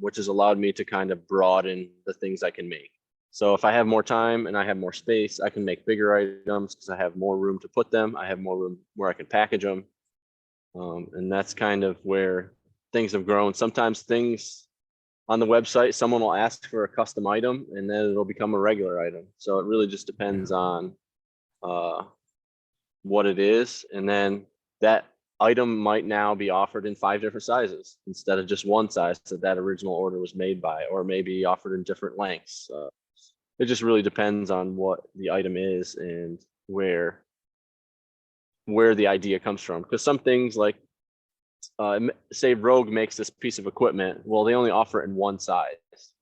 which has allowed me to kind of broaden the things I can make. So if I have more time and I have more space, I can make bigger items because I have more room to put them. I have more room where I can package them. And that's kind of where things have grown. Sometimes things on the website, someone will ask for a custom item and then it'll become a regular item. So it really just depends on what it is. And then that item might now be offered in 5 different sizes instead of just one size that original order was made by, or maybe offered in different lengths. It just really depends on what the item is and where the idea comes from. Because some things like, say Rogue makes this piece of equipment, well, they only offer it in one size.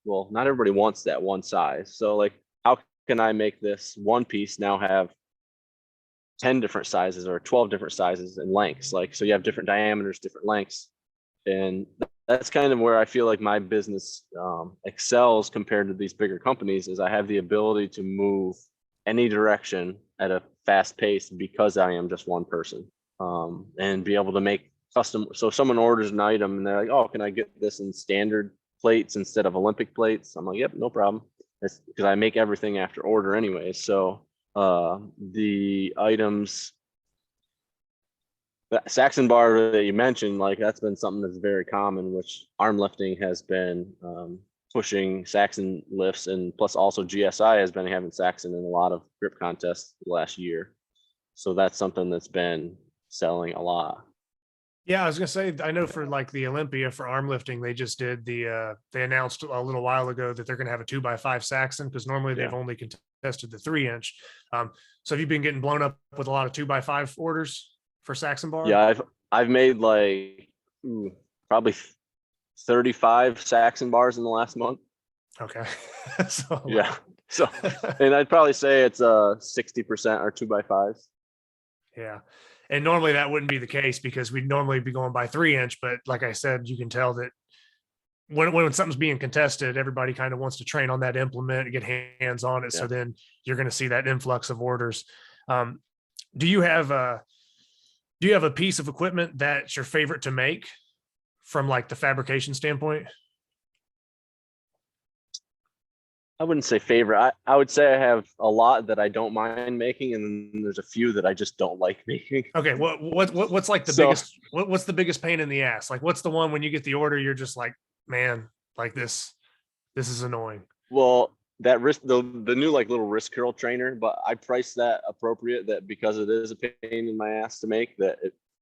Well, not everybody wants that one size. So like, how can I make this one piece now have 10 different sizes or 12 different sizes and lengths? Like, so you have different diameters, different lengths. And that's kind of where I feel like my business excels compared to these bigger companies, is I have the ability to move any direction at a fast pace because I am just one person, and be able to make custom. So someone orders an item and they're like, oh, can I get this in standard plates instead of Olympic plates? I'm like, yep, no problem. That's because I make everything after order anyway. So the items, that Saxon bar that you mentioned, like that's been something that's very common, which arm lifting has been pushing Saxon lifts, and plus also GSI has been having Saxon in a lot of grip contests the last year. So that's something that's been selling a lot. Yeah, I was gonna say, I know for like the Olympia for arm lifting, they just did they announced a little while ago that they're gonna have a 2x5 Saxon, because normally they've only contested the 3-inch. So have you been getting blown up with a lot of 2x5 orders for Saxon bar? Yeah, I've made like probably 35 Saxon bars in the last month. Okay. Yeah. So, and I'd probably say it's 60% are 2x5s. Yeah. And normally that wouldn't be the case, because we'd normally be going by 3-inch. But like I said, you can tell that when something's being contested, everybody kind of wants to train on that implement and get hands on it. Yeah. So then you're going to see that influx of orders. Do you have a piece of equipment that's your favorite to make from like the fabrication standpoint? I wouldn't say favorite. I would say I have a lot that I don't mind making, and then there's a few that I just don't like making. Okay, what's like the biggest? What's the biggest pain in the ass? Like, what's the one when you get the order, you're just like, man, like this is annoying. Well, that wrist, the new like little wrist curl trainer, but I priced that appropriate, that because it is a pain in my ass to make, that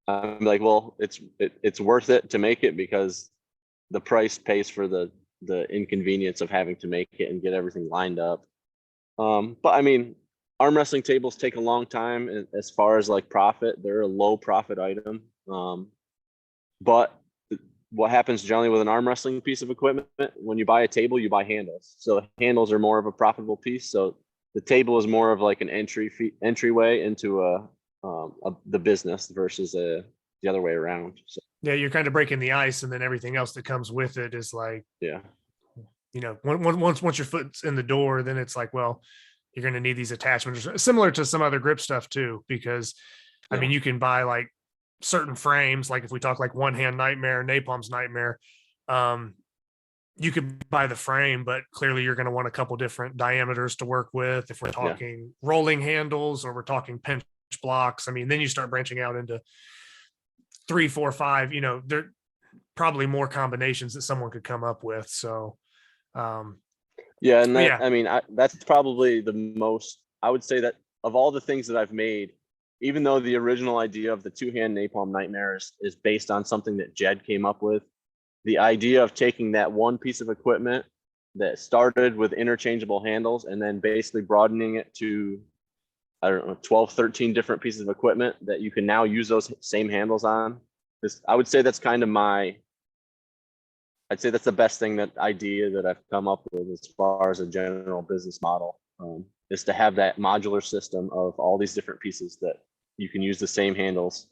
I'm like, well, it's worth it to make it because the price pays for the inconvenience of having to make it and get everything lined up. But I mean, arm wrestling tables take a long time as far as like profit. They're a low profit item. But what happens generally with an arm wrestling piece of equipment, when you buy a table, you buy handles. So handles are more of a profitable piece. So the table is more of like an entryway into the business versus the other way around. So yeah, you're kind of breaking the ice, and then everything else that comes with it is like, yeah, once your foot's in the door, then it's like, well, you're going to need these attachments, similar to some other grip stuff too, because I mean, you can buy like certain frames, like if we talk like One Hand Nightmare, Napalm's Nightmare, you could buy the frame, but clearly you're going to want a couple different diameters to work with. If we're talking rolling handles or we're talking pinch blocks, I mean, then you start branching out into 3, 4, 5, there probably more combinations that someone could come up with. So Yeah, and But that yeah, I mean, that's probably the most. I would say that of all the things that I've made, even though the original idea of the two-hand napalm nightmare is based on something that Jed came up with, the idea of taking that one piece of equipment that started with interchangeable handles and then basically broadening it to, I don't know, 12, 13 different pieces of equipment that you can now use those same handles on. I would say that's kind of I'd say that's the best thing, that idea that I've come up with as far as a general business model, is to have that modular system of all these different pieces that you can use the same handles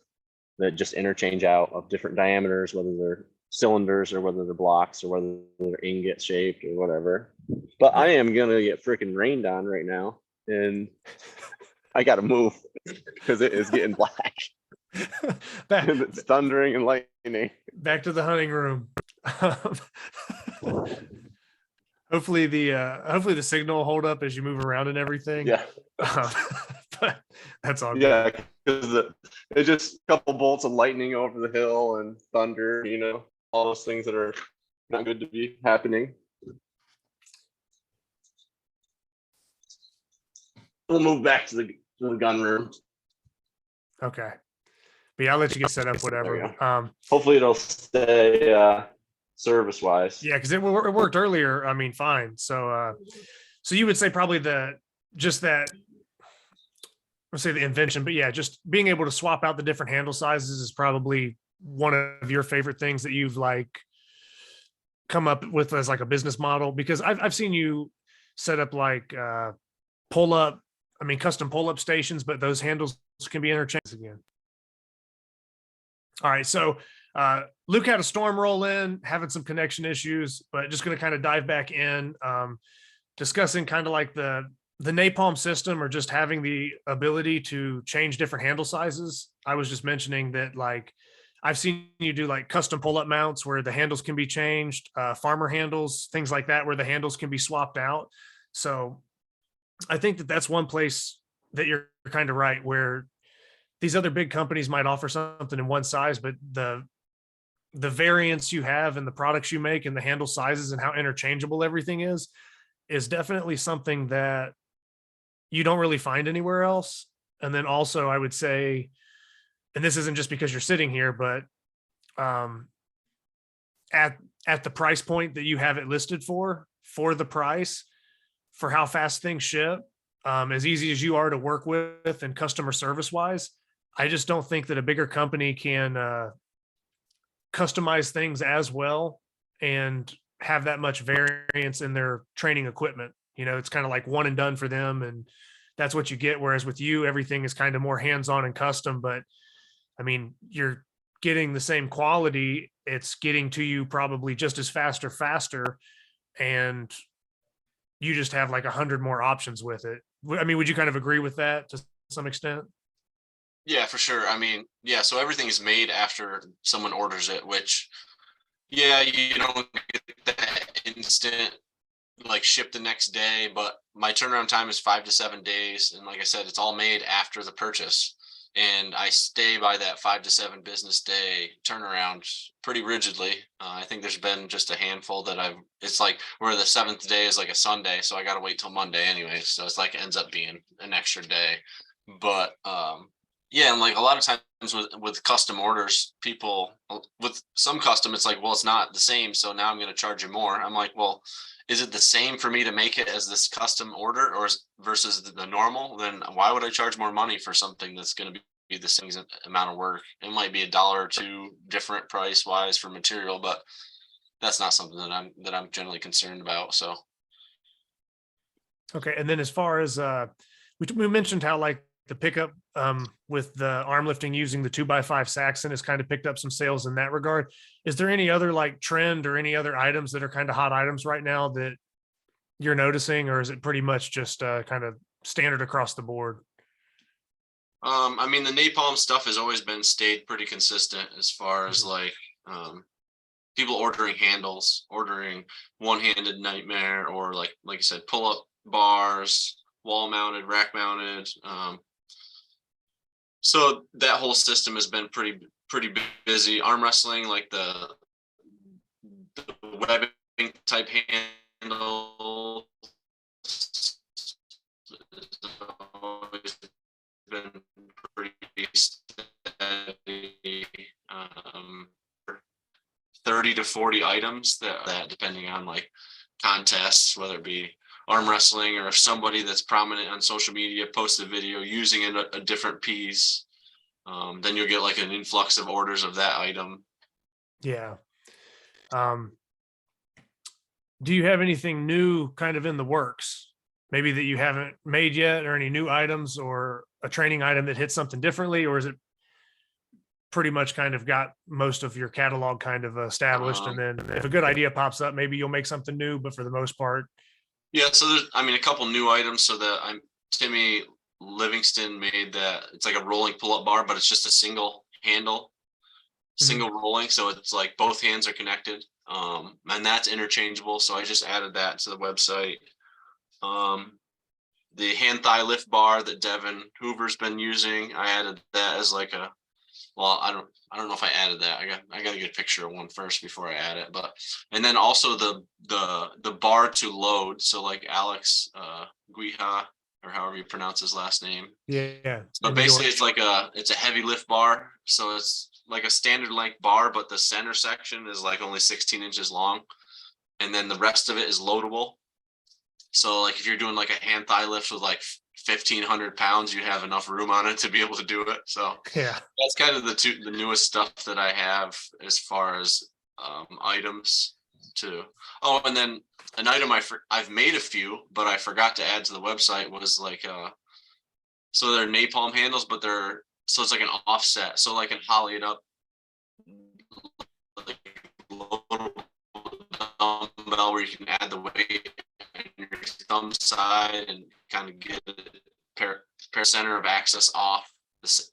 that just interchange out of different diameters, whether they're cylinders or whether they're blocks or whether they're ingot shaped or whatever. But I am gonna get freaking rained on right now, and I gotta move because it is getting black back, and it's thundering and lightning. back to the hunting room. Hopefully the signal will hold up as you move around and everything. Yeah. But that's all good. Yeah, because it's just a couple bolts of lightning over the hill and thunder, all those things that are not good to be happening. We'll move back to the gun room. Okay. But yeah, I'll let you get set up, whatever. Hopefully it'll stay service wise. Yeah, because it worked earlier. I mean, fine. So you would say probably let's say the invention, but yeah, just being able to swap out the different handle sizes is probably one of your favorite things that you've like come up with as like a business model, because I've seen you set up like custom pull-up stations, but those handles can be interchanged again. All right, so Luke had a storm roll in, having some connection issues, but just going to kind of dive back in, discussing kind of like the napalm system, or just having the ability to change different handle sizes. I was just mentioning that, like, I've seen you do like custom pull-up mounts where the handles can be changed, farmer handles, things like that, where the handles can be swapped out. So I think that that's one place that you're kind of right, where these other big companies might offer something in one size, but the variance you have in the products you make and the handle sizes and how interchangeable everything is definitely something that you don't really find anywhere else. And then also I would say, and this isn't just because you're sitting here, but at the price point that you have it listed for the price, for how fast things ship, as easy as you are to work with and customer service wise, I just don't think that a bigger company can customize things as well and have that much variance in their training equipment. It's kind of like one and done for them, and that's what you get. Whereas with you, everything is kind of more hands-on and custom, but I mean, you're getting the same quality. It's getting to you probably just as fast or faster, and you just have like 100 more options with it. I mean, would you kind of agree with that to some extent? Yeah, for sure. I mean, yeah, so everything is made after someone orders it, which, yeah, you don't get that instant, like ship the next day, but my turnaround time is 5 to 7 days. And like I said, it's all made after the purchase. And I stay by that 5 to 7 business day turnaround pretty rigidly. I think there's been just a handful that it's like where the 7th day is like a Sunday. So I got to wait till Monday anyway. So it's like, it ends up being an extra day. But, yeah, and like a lot of times with custom orders, people with some custom, it's like, well, it's not the same, so now I'm going to charge you more. I'm like, well, is it the same for me to make it as this custom order, or versus the normal? Then why would I charge more money for something that's going to be the same amount of work? It might be $1 or $2 different price wise for material, but that's not something that I'm generally concerned about. So, okay, and then as far as we mentioned how like the pickup with the arm lifting using the 2x5 Saxon has kind of picked up some sales in that regard. Is there any other like trend or any other items that are kind of hot items right now that you're noticing, or is it pretty much just kind of standard across the board? I mean, the napalm stuff has always stayed pretty consistent as far as like people ordering handles, ordering one-handed nightmare, or like you said, pull-up bars, wall mounted, rack mounted. So that whole system has been pretty busy. Arm wrestling, like the webbing type handles always been pretty steady. 30 to 40 items that depending on like contests, whether it be arm wrestling or if somebody that's prominent on social media posts a video using a different piece, then you'll get like an influx of orders of that item. Yeah. Do you have anything new kind of in the works? Maybe that you haven't made yet, or any new items or a training item that hits something differently, or is it pretty much kind of got most of your catalog kind of established? And then if a good idea pops up, maybe you'll make something new, but for the most part. Yeah. So there's, I mean, a couple new items. So that Timmy Livingston made that. It's like a rolling pull-up bar, but it's just a single handle, single rolling. So it's like both hands are connected. And that's interchangeable. So I just added that to the website. The hand thigh lift bar that Devin Hoover's been using, I added that as like a, well, I don't know if I added that. I got to get a picture of one first before I add it. But, and then also the bar to load. So like Alex Guija, or however you pronounce his last name. Yeah. But basically it's a heavy lift bar. So it's like a standard length bar, but the center section is like only 16 inches long. And then the rest of it is loadable. So like if you're doing like a hand thigh lift with like 1,500 pounds, you have enough room on it to be able to do it. So yeah, that's kind of the newest stuff that I have as far as items too. Oh, and then an item I've made a few, but I forgot to add to the website was like so they're napalm handles, but so it's like an offset. So like an holly it up like dumbbell where you can add the weight on your thumb side and kind of get pair center of access off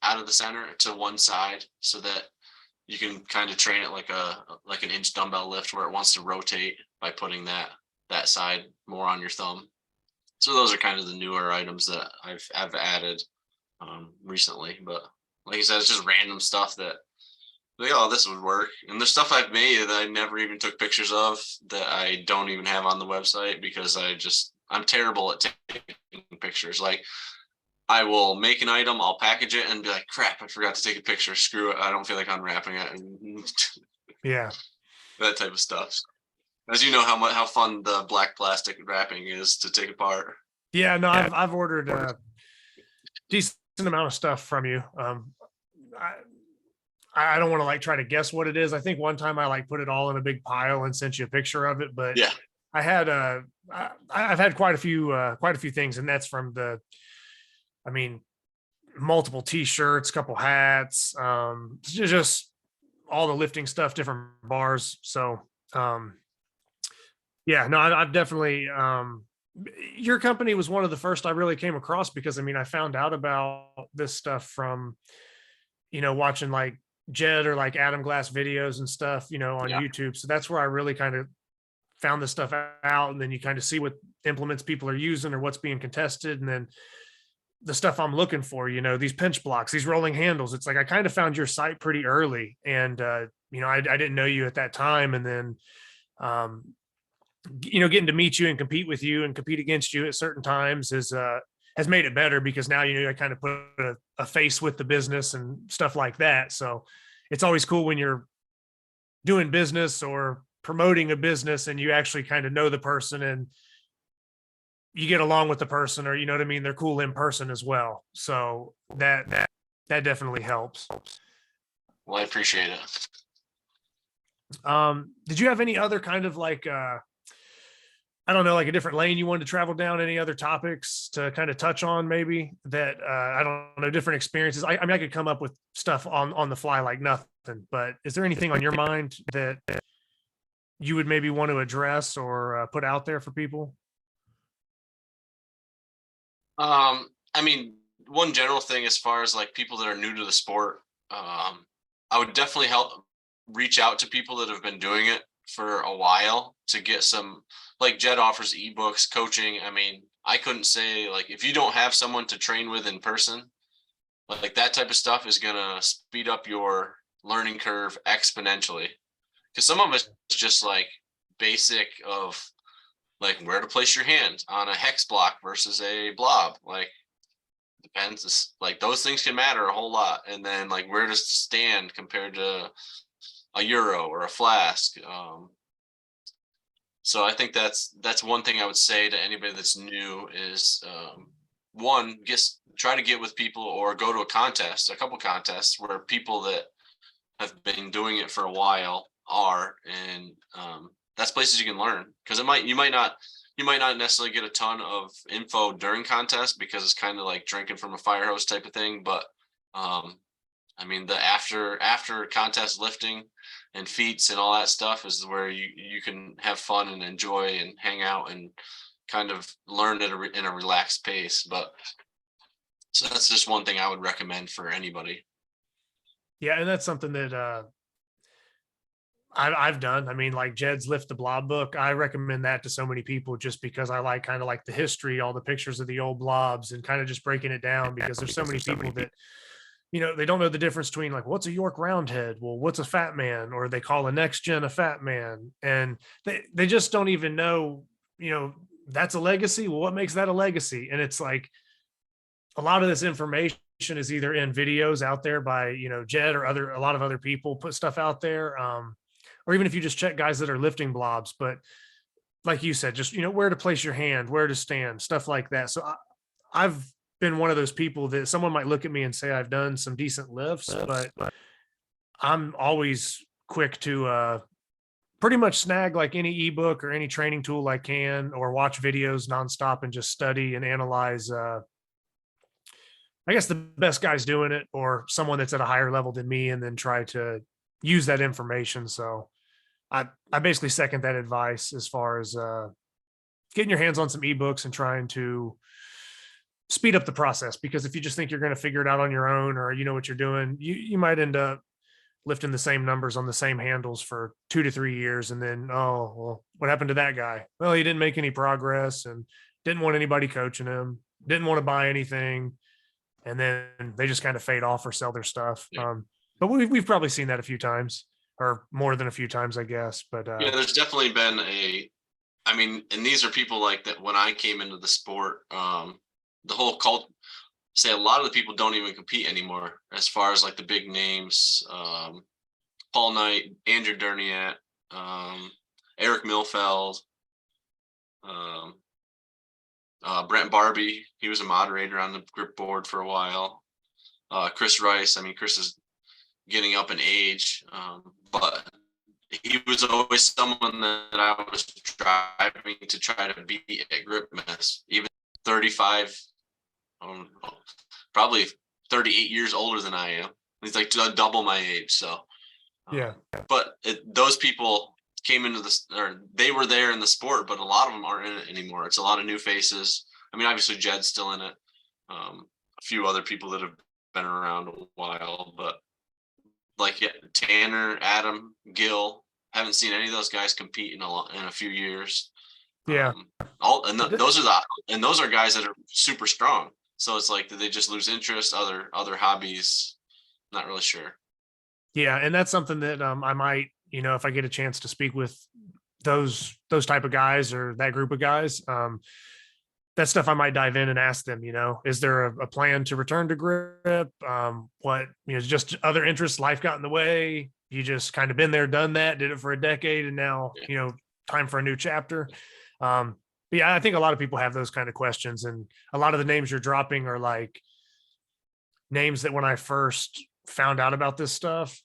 out of the center to one side, so that you can kind of train it like an inch dumbbell lift where it wants to rotate by putting that side more on your thumb. So those are kind of the newer items that I've added recently. But like I said, it's just random stuff that like, oh, this would work. And there's stuff I've made that I never even took pictures of that I don't even have on the website because I'm terrible at taking pictures. Like I will make an item, I'll package it and be like, crap, I forgot to take a picture. Screw it. I don't feel like unwrapping it. Yeah. That type of stuff. As you know how fun the black plastic wrapping is to take apart. Yeah, no, I've ordered a decent amount of stuff from you. I don't want to like try to guess what it is. I think one time I like put it all in a big pile and sent you a picture of it, but yeah, I had I've had quite a few things, and that's from multiple t-shirts, couple hats, just all the lifting stuff, different bars. So yeah, no, I've definitely your company was one of the first I really came across because I found out about this stuff from watching like Jed or like Adam Glass videos and stuff, on YouTube. So that's where I really kind of found this stuff out. And then you kind of see what implements people are using or what's being contested. And then the stuff I'm looking for, these pinch blocks, these rolling handles. It's like, I kind of found your site pretty early and, I didn't know you at that time. And then, getting to meet you and compete with you and compete against you at certain times has made it better because now, I kind of put a face with the business and stuff like that. So it's always cool when you're doing business or promoting a business and you actually kind of know the person and you get along with the person, or, they're cool in person as well. So that definitely helps. Well, I appreciate it. Did you have any other kind of like, I don't know, like a different lane you wanted to travel down, any other topics to kind of touch on maybe that, I don't know, different experiences. I could come up with stuff on the fly, like nothing, but is there anything on your mind that you would maybe want to address or put out there for people? One general thing as far as like people that are new to the sport, I would definitely reach out to people that have been doing it for a while to get some, like Jed offers ebooks, coaching. I couldn't say like, if you don't have someone to train with in person, like that type of stuff is going to speed up your learning curve exponentially. Cause some of it's just like basic of like where to place your hand on a hex block versus a blob. Like depends, like those things can matter a whole lot. And then like where to stand compared to a euro or a flask. So I think that's one thing I would say to anybody that's new is one, try to get with people or go to a couple contests where people that have been doing it for a while are, and that's places you can learn, because you might not necessarily get a ton of info during contests because it's kind of like drinking from a fire hose type of thing. But I mean, the after contest lifting and feats and all that stuff is where you can have fun and enjoy and hang out and kind of learn in a relaxed pace. But so that's just one thing I would recommend for anybody. Yeah, and that's something that I've done. I mean, like Jed's Lift the Blob book, I recommend that to so many people just because I like kind of like the history, all the pictures of the old blobs and kind of just breaking it down, because there's so many people that, you know, they don't know the difference between like, what's a York Roundhead? Well, what's a fat man? Or they call a next gen a fat man. And they just don't even know, you know, that's a legacy. Well, what makes that a legacy? And it's like a lot of this information is either in videos out there by, you know, Jed or a lot of other people put stuff out there. Or even if you just check guys that are lifting blobs, but like you said, just, you know, where to place your hand, where to stand, stuff like that. So I've been one of those people that someone might look at me and say I've done some decent lifts, but I'm always quick to pretty much snag like any ebook or any training tool I can, or watch videos nonstop and just study and analyze I guess the best guys doing it, or someone that's at a higher level than me, and then try to use that information. So I basically second that advice as far as getting your hands on some ebooks and trying to speed up the process, because if you just think you're going to figure it out on your own, or you know what you're doing, you might end up lifting the same numbers on the same handles for 2 to 3 years. And then, oh, well, what happened to that guy? Well, he didn't make any progress and didn't want anybody coaching him, didn't want to buy anything. And then they just kind of fade off or sell their stuff. Yeah. But we've probably seen that a few times, or more than a few times, I guess. But yeah, there's definitely been I mean, and these are people like that when I came into the sport, the whole cult, say a lot of the people don't even compete anymore as far as like the big names, Paul Knight, Andrew Derniat, Eric Milfeld, Brent Barbie, he was a moderator on the grip board for a while. Chris Rice, I mean, Chris is getting up in age, but he was always someone that I was striving to try to beat at grip mess, even 35, probably 38 years older than I am. He's like double my age. So, yeah, but those people came into this, or they were there in the sport, but a lot of them aren't in it anymore. It's a lot of new faces. I mean, obviously Jed's still in it. A few other people that have been around a while, but like Tanner, Adam, Gil, haven't seen any of those guys compete in a few years. Yeah. Those are guys that are super strong. So it's like, did they just lose interest? Other hobbies? Not really sure. Yeah, and that's something that I might, you know, if I get a chance to speak with those type of guys or that group of guys, that stuff I might dive in and ask them, you know, is there a plan to return to grip? What, you know, just other interests, life got in the way. You just kind of been there, done that, did it for a decade, and now, you know, time for a new chapter. But yeah, I think a lot of people have those kind of questions, and a lot of the names you're dropping are like names that when I first found out about this stuff,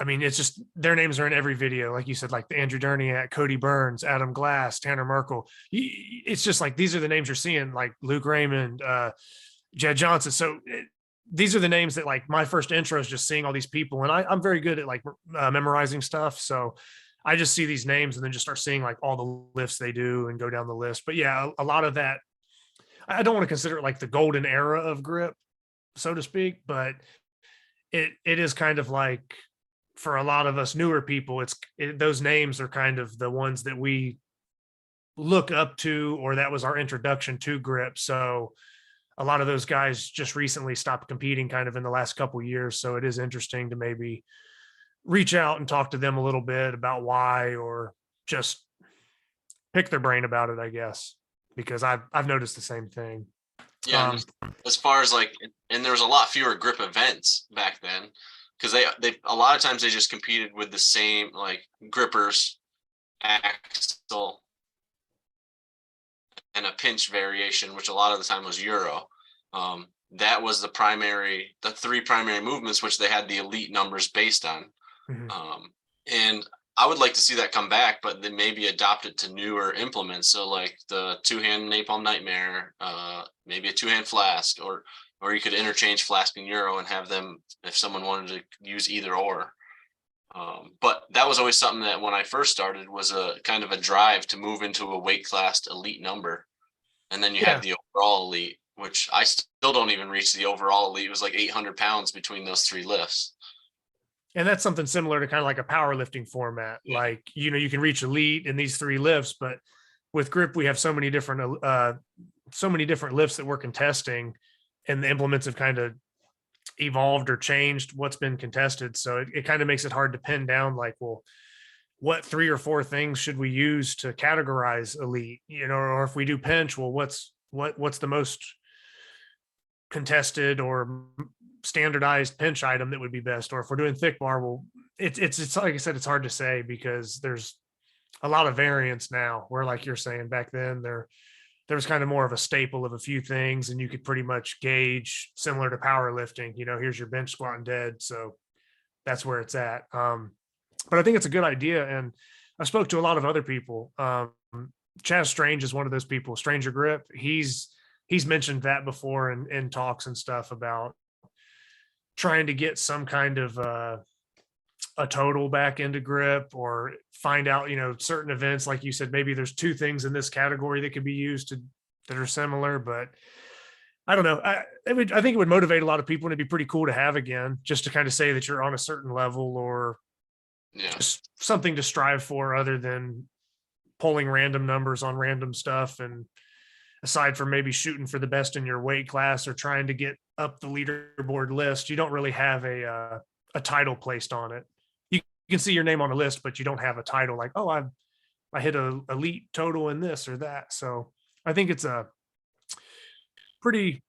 I mean, it's just their names are in every video, like you said, like the Andrew Derniat, Cody Burns, Adam Glass, Tanner Merkel. It's just like these are the names you're seeing, like Luke Raymond, Jed Johnson. So these are the names that, like, my first intro is just seeing all these people, and I'm very good at like memorizing stuff. So I just see these names and then just start seeing like all the lifts they do and go down the list. But yeah, a lot of that, I don't want to consider it like the golden era of grip, so to speak, but it is kind of like, for a lot of us newer people, those names are kind of the ones that we look up to, or that was our introduction to grip. So a lot of those guys just recently stopped competing kind of in the last couple of years. So it is interesting to maybe reach out and talk to them a little bit about why, or just pick their brain about it, I guess, because I've noticed the same thing. Yeah, and as far as like, and there was a lot fewer grip events back then, because they a lot of times they just competed with the same like grippers, axle, and a pinch variation, which a lot of the time was Euro. That was the three primary movements, which they had the elite numbers based on. And I would like to see that come back, but then maybe adopt it to newer implements. So like the two-hand napalm nightmare, maybe a two-hand flask, or you could interchange flask and Euro and have them if someone wanted to use either or. But that was always something that when I first started was a kind of a drive to move into a weight class elite number. And then you have the overall elite, which I still don't even reach the overall elite. It was like 800 pounds between those three lifts. And that's something similar to kind of like a powerlifting format. Like, you can reach elite in these three lifts, but with grip, we have so many different lifts that we're contesting, and the implements have kind of evolved or changed what's been contested. So it kind of makes it hard to pin down like, well, what 3 or 4 things should we use to categorize elite, or if we do pinch, well, what's the most contested or standardized pinch item that would be best? Or if we're doing thick bar, well, it's like I said, it's hard to say because there's a lot of variance now, where like you're saying back then there was kind of more of a staple of a few things, and you could pretty much gauge similar to powerlifting, here's your bench, squat, and dead. So that's where it's at. But I think it's a good idea. And I spoke to a lot of other people. Chaz Strange is one of those people, Stranger Grip. He's mentioned that before in talks and stuff about trying to get some kind of a total back into grip, or find out, certain events, like you said, maybe there's 2 things in this category that could be used that are similar, but I don't know. I think it would motivate a lot of people, and it'd be pretty cool to have again, just to kind of say that you're on a certain level, or just something to strive for other than pulling random numbers on random stuff. And aside from maybe shooting for the best in your weight class or trying to get up the leaderboard list, you don't really have a title placed on it. You can see your name on a list, but you don't have a title like, oh, I hit a elite total in this or that. So I think it's a pretty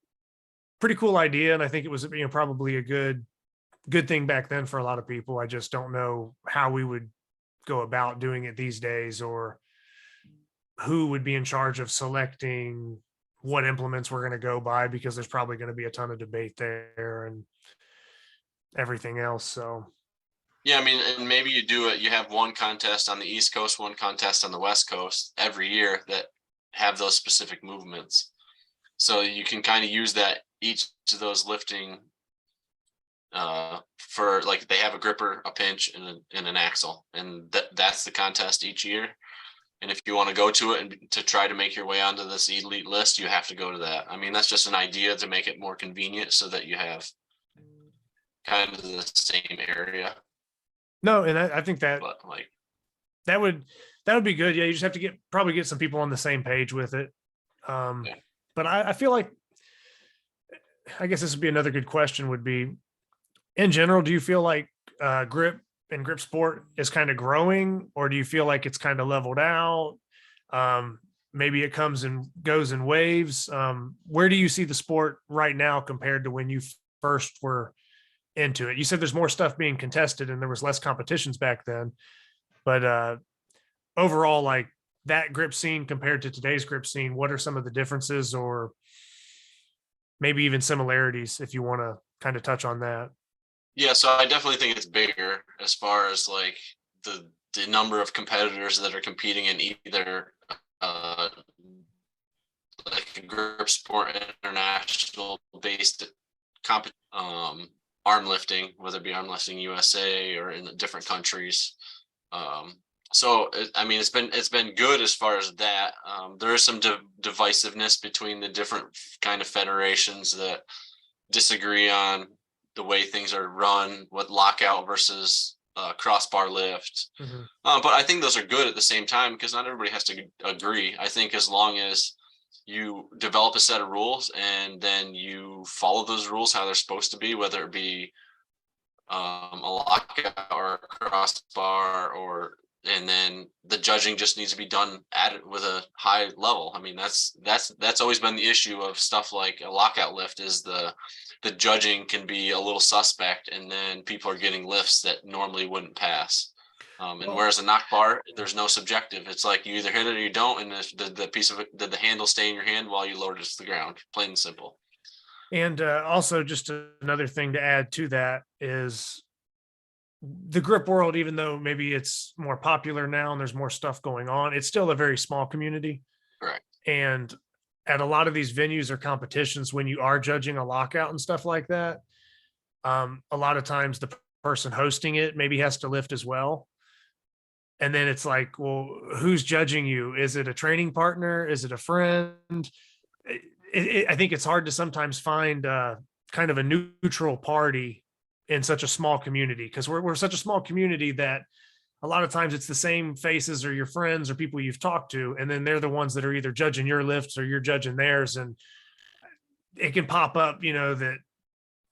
cool idea. And I think it was, probably a good thing back then for a lot of people. I just don't know how we would go about doing it these days, or who would be in charge of selecting what implements we're going to go by, because there's probably going to be a ton of debate there and everything else. So yeah, I mean, and maybe you do it, you have one contest on the East Coast, one contest on the West Coast every year that have those specific movements. So you can kind of use that, each of those lifting for, like, they have a gripper, a pinch, and an axle, and that's the contest each year. And if you want to go to it and to try to make your way onto this elite list, you have to go to that. I mean, that's just an idea to make it more convenient so that you have kind of the same area. No, and I think that like that would be good. Yeah, you just have to probably get some people on the same page with it. But I feel like, I guess this would be another good question, would be, in general, do you feel like grip and grip sport is kind of growing, or do you feel like it's kind of leveled out? Maybe it comes and goes in waves. Where do you see the sport right now compared to when you first were into it? You said there's more stuff being contested and there was less competitions back then, but overall, like, that grip scene compared to today's grip scene, what are some of the differences, or maybe even similarities, if you want to kind of touch on that? Yeah, so I definitely think it's bigger as far as like the number of competitors that are competing in either like a grip sport international based arm lifting, whether it be Arm Lifting USA or in different countries. So I mean, it's been good as far as that. There is some divisiveness between the different kind of federations that disagree on the way things are run, with lockout versus crossbar lift. But I think those are good at the same time, because not everybody has to agree. I think as long as you develop a set of rules and then you follow those rules how they're supposed to be, whether it be a lockout or a crossbar or and then the judging just needs to be done at it with a high level. I mean, that's always been the issue of stuff like a lockout lift, is the judging can be a little suspect, and then people are getting lifts that normally wouldn't pass. And whereas a knock bar, there's no subjective. It's like you either hit it or you don't, and if the piece of it, did the handle stay in your hand while you lowered it to the ground, plain and simple. And also, just another thing to add to that is the grip world, even though maybe it's more popular now and there's more stuff going on, it's still a very small community. Correct. And at a lot of these venues or competitions, when you are judging a lockout and stuff like that, a lot of times the person hosting it maybe has to lift as well. And then it's like, well, who's judging you? Is it a training partner? Is it a friend? I think it's hard to sometimes find kind of a neutral party in such a small community, because we're such a small community that a lot of times it's the same faces or your friends or people you've talked to, and then they're the ones that are either judging your lifts or you're judging theirs. And it can pop up, that,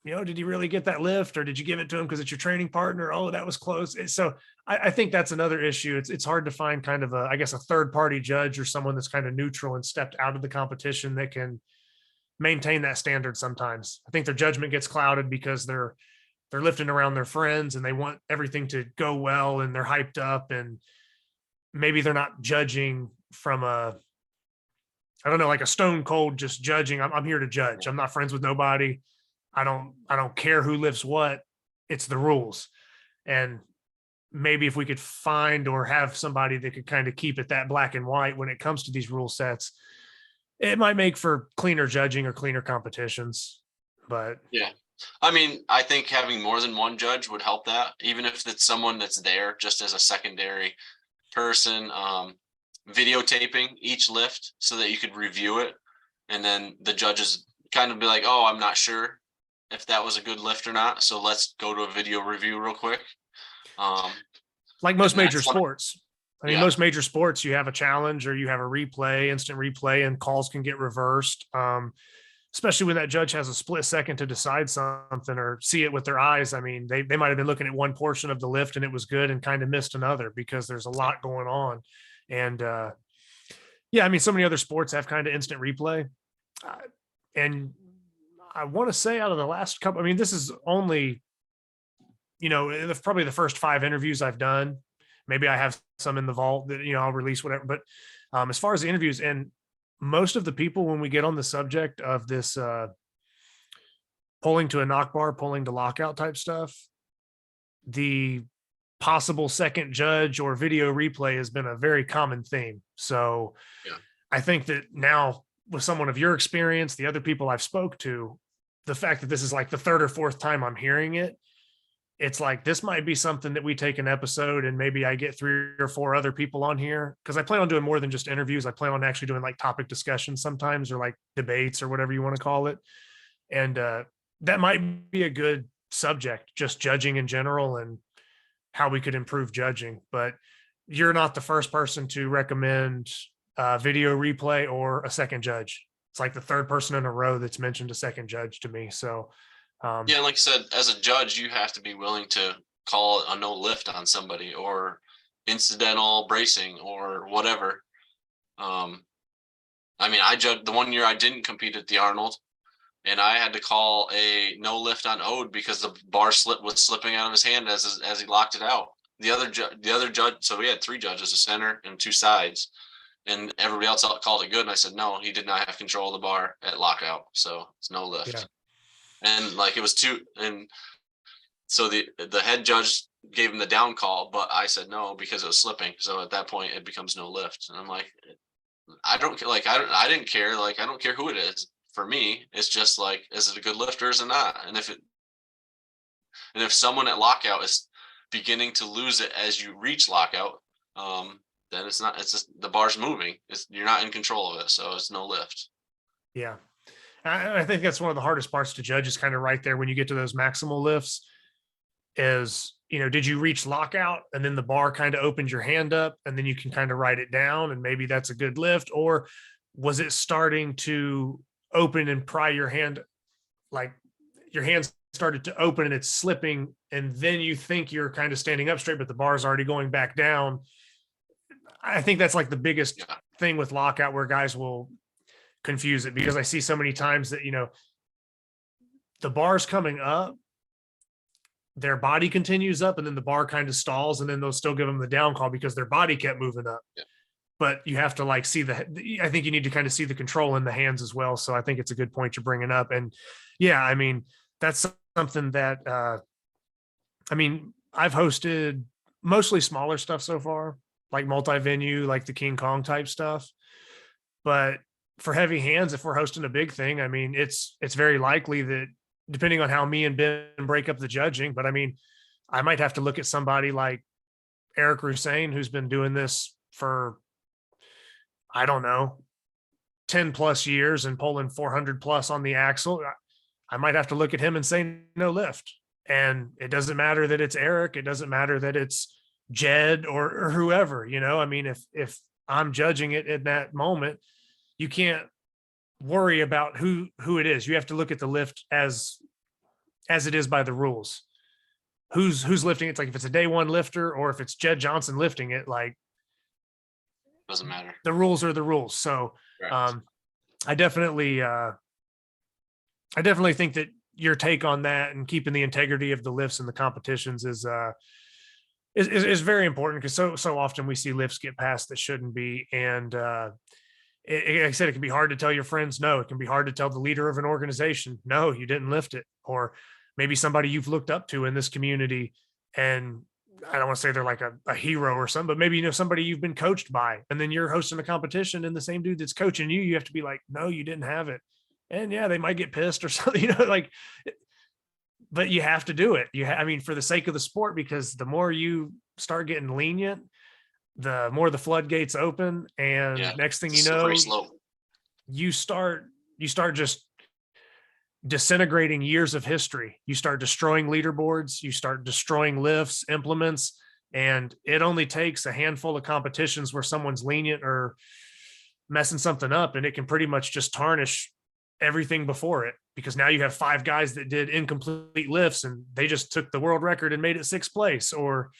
did he really get that lift, or did you give it to him because it's your training partner? Oh, that was close. So I think that's another issue. It's hard to find kind of a third party judge or someone that's kind of neutral and stepped out of the competition that can maintain that standard. Sometimes I think their judgment gets clouded because they're lifting around their friends and they want everything to go well and they're hyped up, and maybe they're not judging from like a stone cold, just judging. I'm here to judge. I'm not friends with nobody. I don't care who lifts what. It's the rules. And maybe if we could find or have somebody that could kind of keep it that black and white when it comes to these rule sets, it might make for cleaner judging or cleaner competitions. But yeah, I mean, I think having more than one judge would help that, even if it's someone that's there just as a secondary person, videotaping each lift so that you could review it. And then the judges kind of be like, oh, I'm not sure if that was a good lift or not, so let's go to a video review real quick. Like most major sports. Most major sports, you have a challenge or you have a replay, instant replay, and calls can get reversed. Especially when that judge has a split second to decide something or see it with their eyes. I mean, they might have been looking at one portion of the lift and it was good and kind of missed another because there's a lot going on. And so many other sports have kind of instant replay. And I want to say out of the last couple, this is only, probably the first 5 interviews I've done. Maybe I have some in the vault that, I'll release whatever. But as far as the interviews, and most of the people, when we get on the subject of this pulling to a knock bar, pulling to lockout type stuff, the possible second judge or video replay has been a very common theme. So yeah. I think that now with someone of your experience, the other people I've spoke to, the fact that this is like the 3rd or 4th time I'm hearing it, it's like, this might be something that we take an episode and maybe I get 3 or 4 other people on here, because I plan on doing more than just interviews. I plan on actually doing like topic discussions sometimes, or like debates or whatever you want to call it. And that might be a good subject, just judging in general and how we could improve judging. But you're not the first person to recommend video replay or a second judge. It's like the 3rd person in a row that's mentioned a second judge to me. So yeah, like I said, as a judge, you have to be willing to call a no lift on somebody or incidental bracing or whatever. I judged the one year I didn't compete at the Arnold, and I had to call a no lift on Ode because the bar was slipping out of his hand as he locked it out. The other judge, so we had 3 judges, a center and 2 sides, and everybody else called it good. And I said, no, he did not have control of the bar at lockout, so it's no lift. Yeah. And like it was 2, and so the head judge gave him the down call, but I said no because it was slipping. So at that point, it becomes no lift. And I'm like, I didn't care. Like, I don't care who it is. For me, it's just like, is it a good lift or is it not? And if someone at lockout is beginning to lose it as you reach lockout, then it's not. It's just the bar's moving. You're not in control of it, so it's no lift. Yeah. I think that's one of the hardest parts to judge, is kind of right there when you get to those maximal lifts is, did you reach lockout and then the bar kind of opens your hand up and then you can kind of write it down and maybe that's a good lift, or was it starting to open and pry your hand? Like your hands started to open and it's slipping, and then you think you're kind of standing up straight, but the bar is already going back down. I think that's like the biggest thing with lockout, where guys will confuse it, because I see so many times that, the bar's coming up, their body continues up, and then the bar kind of stalls, and then they'll still give them the down call because their body kept moving up. Yeah. But you have to like see I think you need to kind of see the control in the hands as well. So I think it's a good point you're bringing up. And yeah, I mean, that's something that, I've hosted mostly smaller stuff so far, like multi-venue, like the King Kong type stuff. But for heavy hands, if we're hosting a big thing, I mean, it's very likely that, depending on how me and Ben break up the judging, but I mean, I might have to look at somebody like Eric Rusain, who's been doing this for, I don't know, 10 plus years and pulling 400 plus on the axle. I might have to look at him and say no lift. And it doesn't matter that it's Eric. It doesn't matter that it's Jed or whoever, I mean, if I'm judging it in that moment, you can't worry about who it is. You have to look at the lift as it is by the rules. Who's lifting it? It's like, if it's a day one lifter or if it's Jed Johnson lifting it, like, Doesn't matter. the rules are the rules. So Right. I definitely think that your take on that and keeping the integrity of the lifts and the competitions is very important, because so often we see lifts get passed that shouldn't be. And like I said, it can be hard to tell your friends no. It can be hard to tell the leader of an organization no, you didn't lift it. Or maybe somebody you've looked up to in this community, and I don't want to say they're like a hero or something, but maybe somebody you've been coached by, and then you're hosting a competition and the same dude that's coaching you have to be like, no, you didn't have it. And yeah, they might get pissed or something, but you have to do it. I mean, for the sake of the sport, because the more you start getting lenient, the more the floodgates open. And next thing you know, you start just disintegrating years of history. You start destroying leaderboards, you start destroying lifts, implements, and it only takes a handful of competitions where someone's lenient or messing something up, and it can pretty much just tarnish everything before it, because now you have 5 guys that did incomplete lifts and they just took the world record and made it 6th place or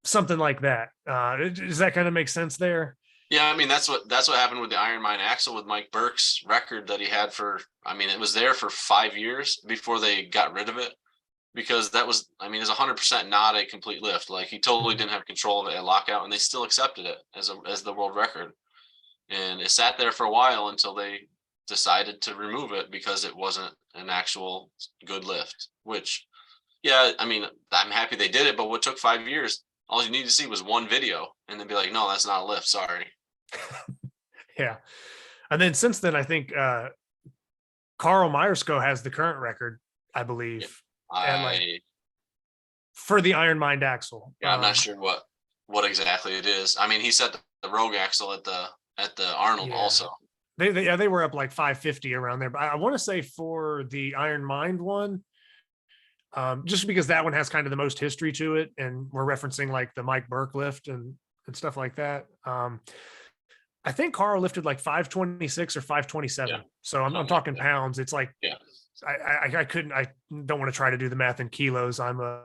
something like that. Does that kind of make sense there? Yeah, I mean, that's what happened with the Iron Mine axle with Mike Burke's record that he had for, I mean, it was there for 5 years before they got rid of it, because that was, I mean, it's 100% not a complete lift. Like, he totally didn't have control of it at lockout, and they still accepted it as the world record. And it sat there for a while until they decided to remove it because it wasn't an actual good lift, which, yeah, I mean, I'm happy they did it, but what took 5 years? All you need to see was one video and then be like, no, that's not a lift. Sorry. Yeah. And then since then, I think Carl Meyersko has the current record, I believe. For the Iron Mind axle. Yeah, I'm not sure what exactly it is. I mean, he set the Rogue axle at the Arnold also. They were up like 550 around there, but I want to say for the Iron Mind one, just because that one has kind of the most history to it, and we're referencing like the Mike Burke lift and stuff like that. I think Carl lifted like 526 or 527. Yeah. So I'm talking pounds. It's like, I don't want to try to do the math in kilos. I'm a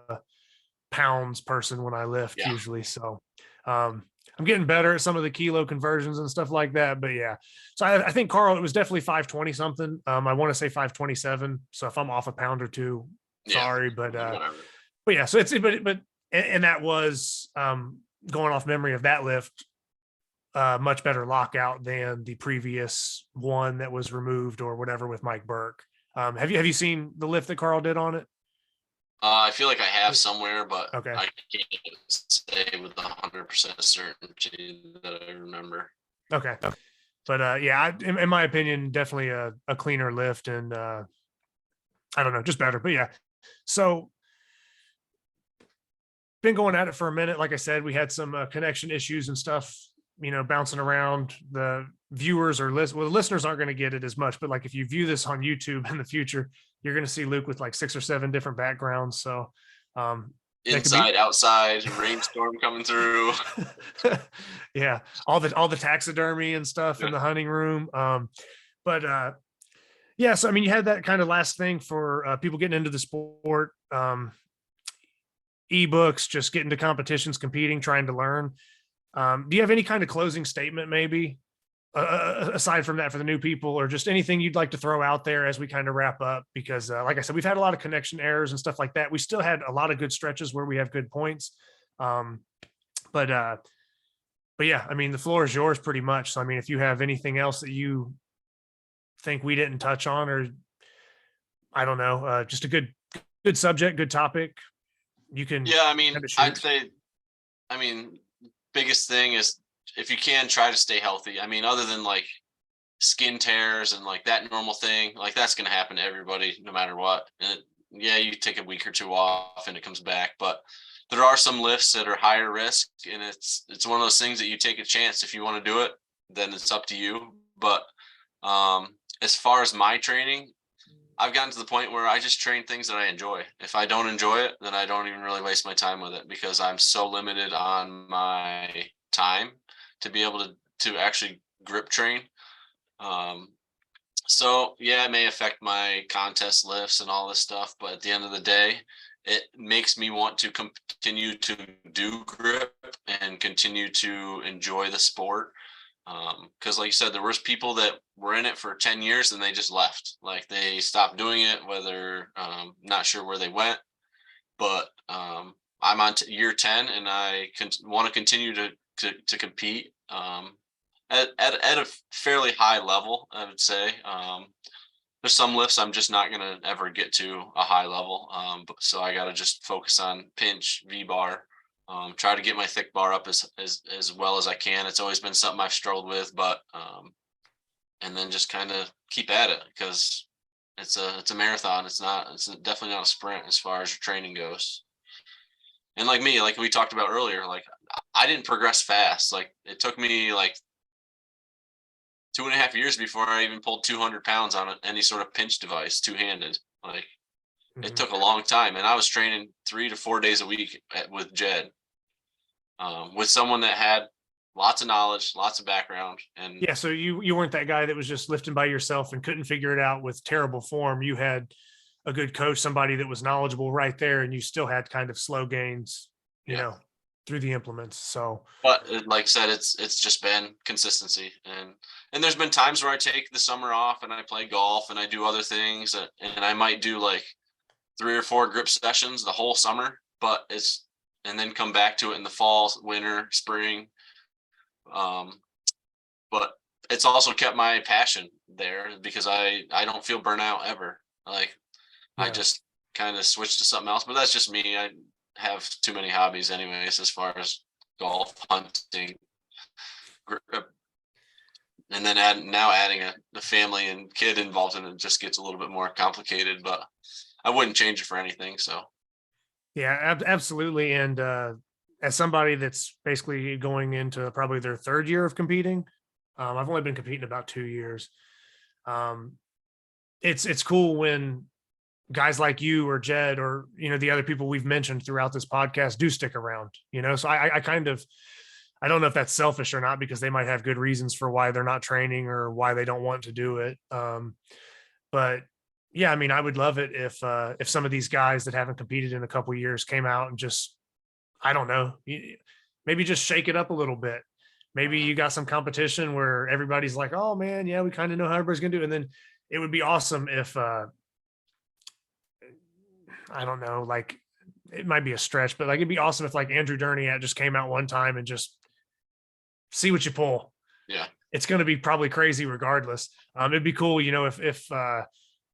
pounds person when I lift usually. So I'm getting better at some of the kilo conversions and stuff like that. But yeah, so I think Carl, it was definitely 520 something. I want to say 527. So if I'm off a pound or two, sorry, but yeah, so it's, but that was, going off memory of that lift, much better lockout than the previous one that was removed or whatever with Mike Burke. Have you seen the lift that Carl did on it? I feel like I have somewhere, but okay. I can't say with 100% certainty that I remember. Okay. But yeah, in my opinion, definitely a cleaner lift, and I don't know, just better. But yeah, so been going at it for a minute. Like I said, we had some connection issues and stuff, bouncing around. The viewers or the listeners aren't going to get it as much, but like if you view this on YouTube in the future, you're going to see Luke with like 6 or 7 different backgrounds. So inside, outside, rainstorm coming through. Yeah, all the taxidermy and stuff in the hunting room. But Yeah. So, I mean, you had that kind of last thing for people getting into the sport, ebooks, just getting to competitions, competing, trying to learn. Do you have any kind of closing statement, maybe aside from that for the new people, or just anything you'd like to throw out there as we kind of wrap up? Because, like I said, we've had a lot of connection errors and stuff like that. We still had a lot of good stretches where we have good points. Um, but, uh, but yeah, I mean, the floor is yours pretty much. So, I mean, if you have anything else that you think we didn't touch on, or I don't know, just a good subject, good topic, you can Yeah, I mean, kind of I'd shoot. say, I mean, biggest thing is if you can try to stay healthy. I mean, other than like skin tears and like that normal thing, like that's going to happen to everybody no matter what. And yeah, you take a week or two off and it comes back, but there are some lifts that are higher risk, and it's one of those things that you take a chance. If you want to do it, then it's up to you. But as far as my training, I've gotten to the point where I just train things that I enjoy. If I don't enjoy it, then I don't even really waste my time with it, because I'm so limited on my time to be able to actually grip train. So yeah, it may affect my contest lifts and all this stuff, but at the end of the day, it makes me want to continue to do grip and continue to enjoy the sport. Because like you said, there was people that were in it for 10 years and they just left. Like they stopped doing it, whether not sure where they went, but I'm on year 10 and I want to continue to compete at a fairly high level, I would say. There's some lifts I'm just not going to ever get to a high level. But so I got to just focus on pinch, V-bar, try to get my thick bar up as well as I can. It's always been something I've struggled with, but and then just kind of keep at it, because it's a marathon. It's definitely not a sprint as far as your training goes. And like me, like we talked about earlier, like I didn't progress fast. Like it took me like 2.5 years before I even pulled 200 pounds on any sort of pinch device, two-handed. Like it took a long time, and I was training 3 to 4 days a week with Jed, with someone that had lots of knowledge, lots of background. And Yeah, so you weren't that guy that was just lifting by yourself and couldn't figure it out with terrible form. You had a good coach, somebody that was knowledgeable right there, and you still had kind of slow gains, you Yeah. know, through the implements. So, but like I said, it's just been consistency, and there's been times where I take the summer off and I play golf and I do other things, and I might do like 3 or 4 grip sessions the whole summer, and then come back to it in the fall, winter, spring. But it's also kept my passion there, because I don't feel burnout ever. Like I yeah. just kind of switched to something else, but that's just me. I have too many hobbies anyways, as far as golf, hunting, and then adding a family and kid involved in it just gets a little bit more complicated, but I wouldn't change it for anything. So Yeah, absolutely. And as somebody that's basically going into probably their third year of competing, I've only been competing about 2 years. Um, it's cool when guys like you or Jed or the other people we've mentioned throughout this podcast do stick around. So I kind of, I don't know if that's selfish or not, because they might have good reasons for why they're not training or why they don't want to do it. But yeah, I mean, I would love it if some of these guys that haven't competed in a couple of years came out and just, I don't know, maybe just shake it up a little bit. Maybe you got some competition where everybody's like, oh man, yeah, we kind of know how everybody's gonna do it. And then it would be awesome if I don't know, like it might be a stretch, but like it'd be awesome if like Andrew Durniat just came out one time and just see what you pull. yeah. It's going to be probably crazy regardless. It'd be cool, if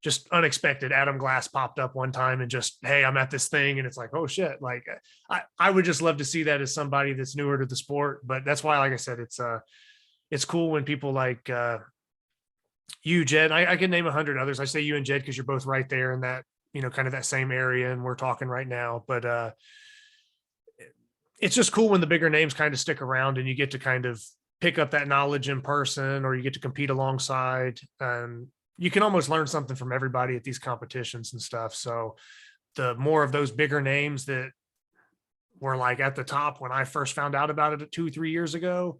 just unexpected Adam Glass popped up one time and just, hey, I'm at this thing, and it's like, oh shit. Like I would just love to see that as somebody that's newer to the sport. But that's why, like I said, it's cool when people like you, Jed. I can name 100 others. I say you and Jed because you're both right there in that, kind of that same area, and we're talking right now. But it's just cool when the bigger names kind of stick around and you get to kind of pick up that knowledge in person, or you get to compete alongside. You can almost learn something from everybody at these competitions and stuff. So the more of those bigger names that were like at the top when I first found out about it 2-3 years ago,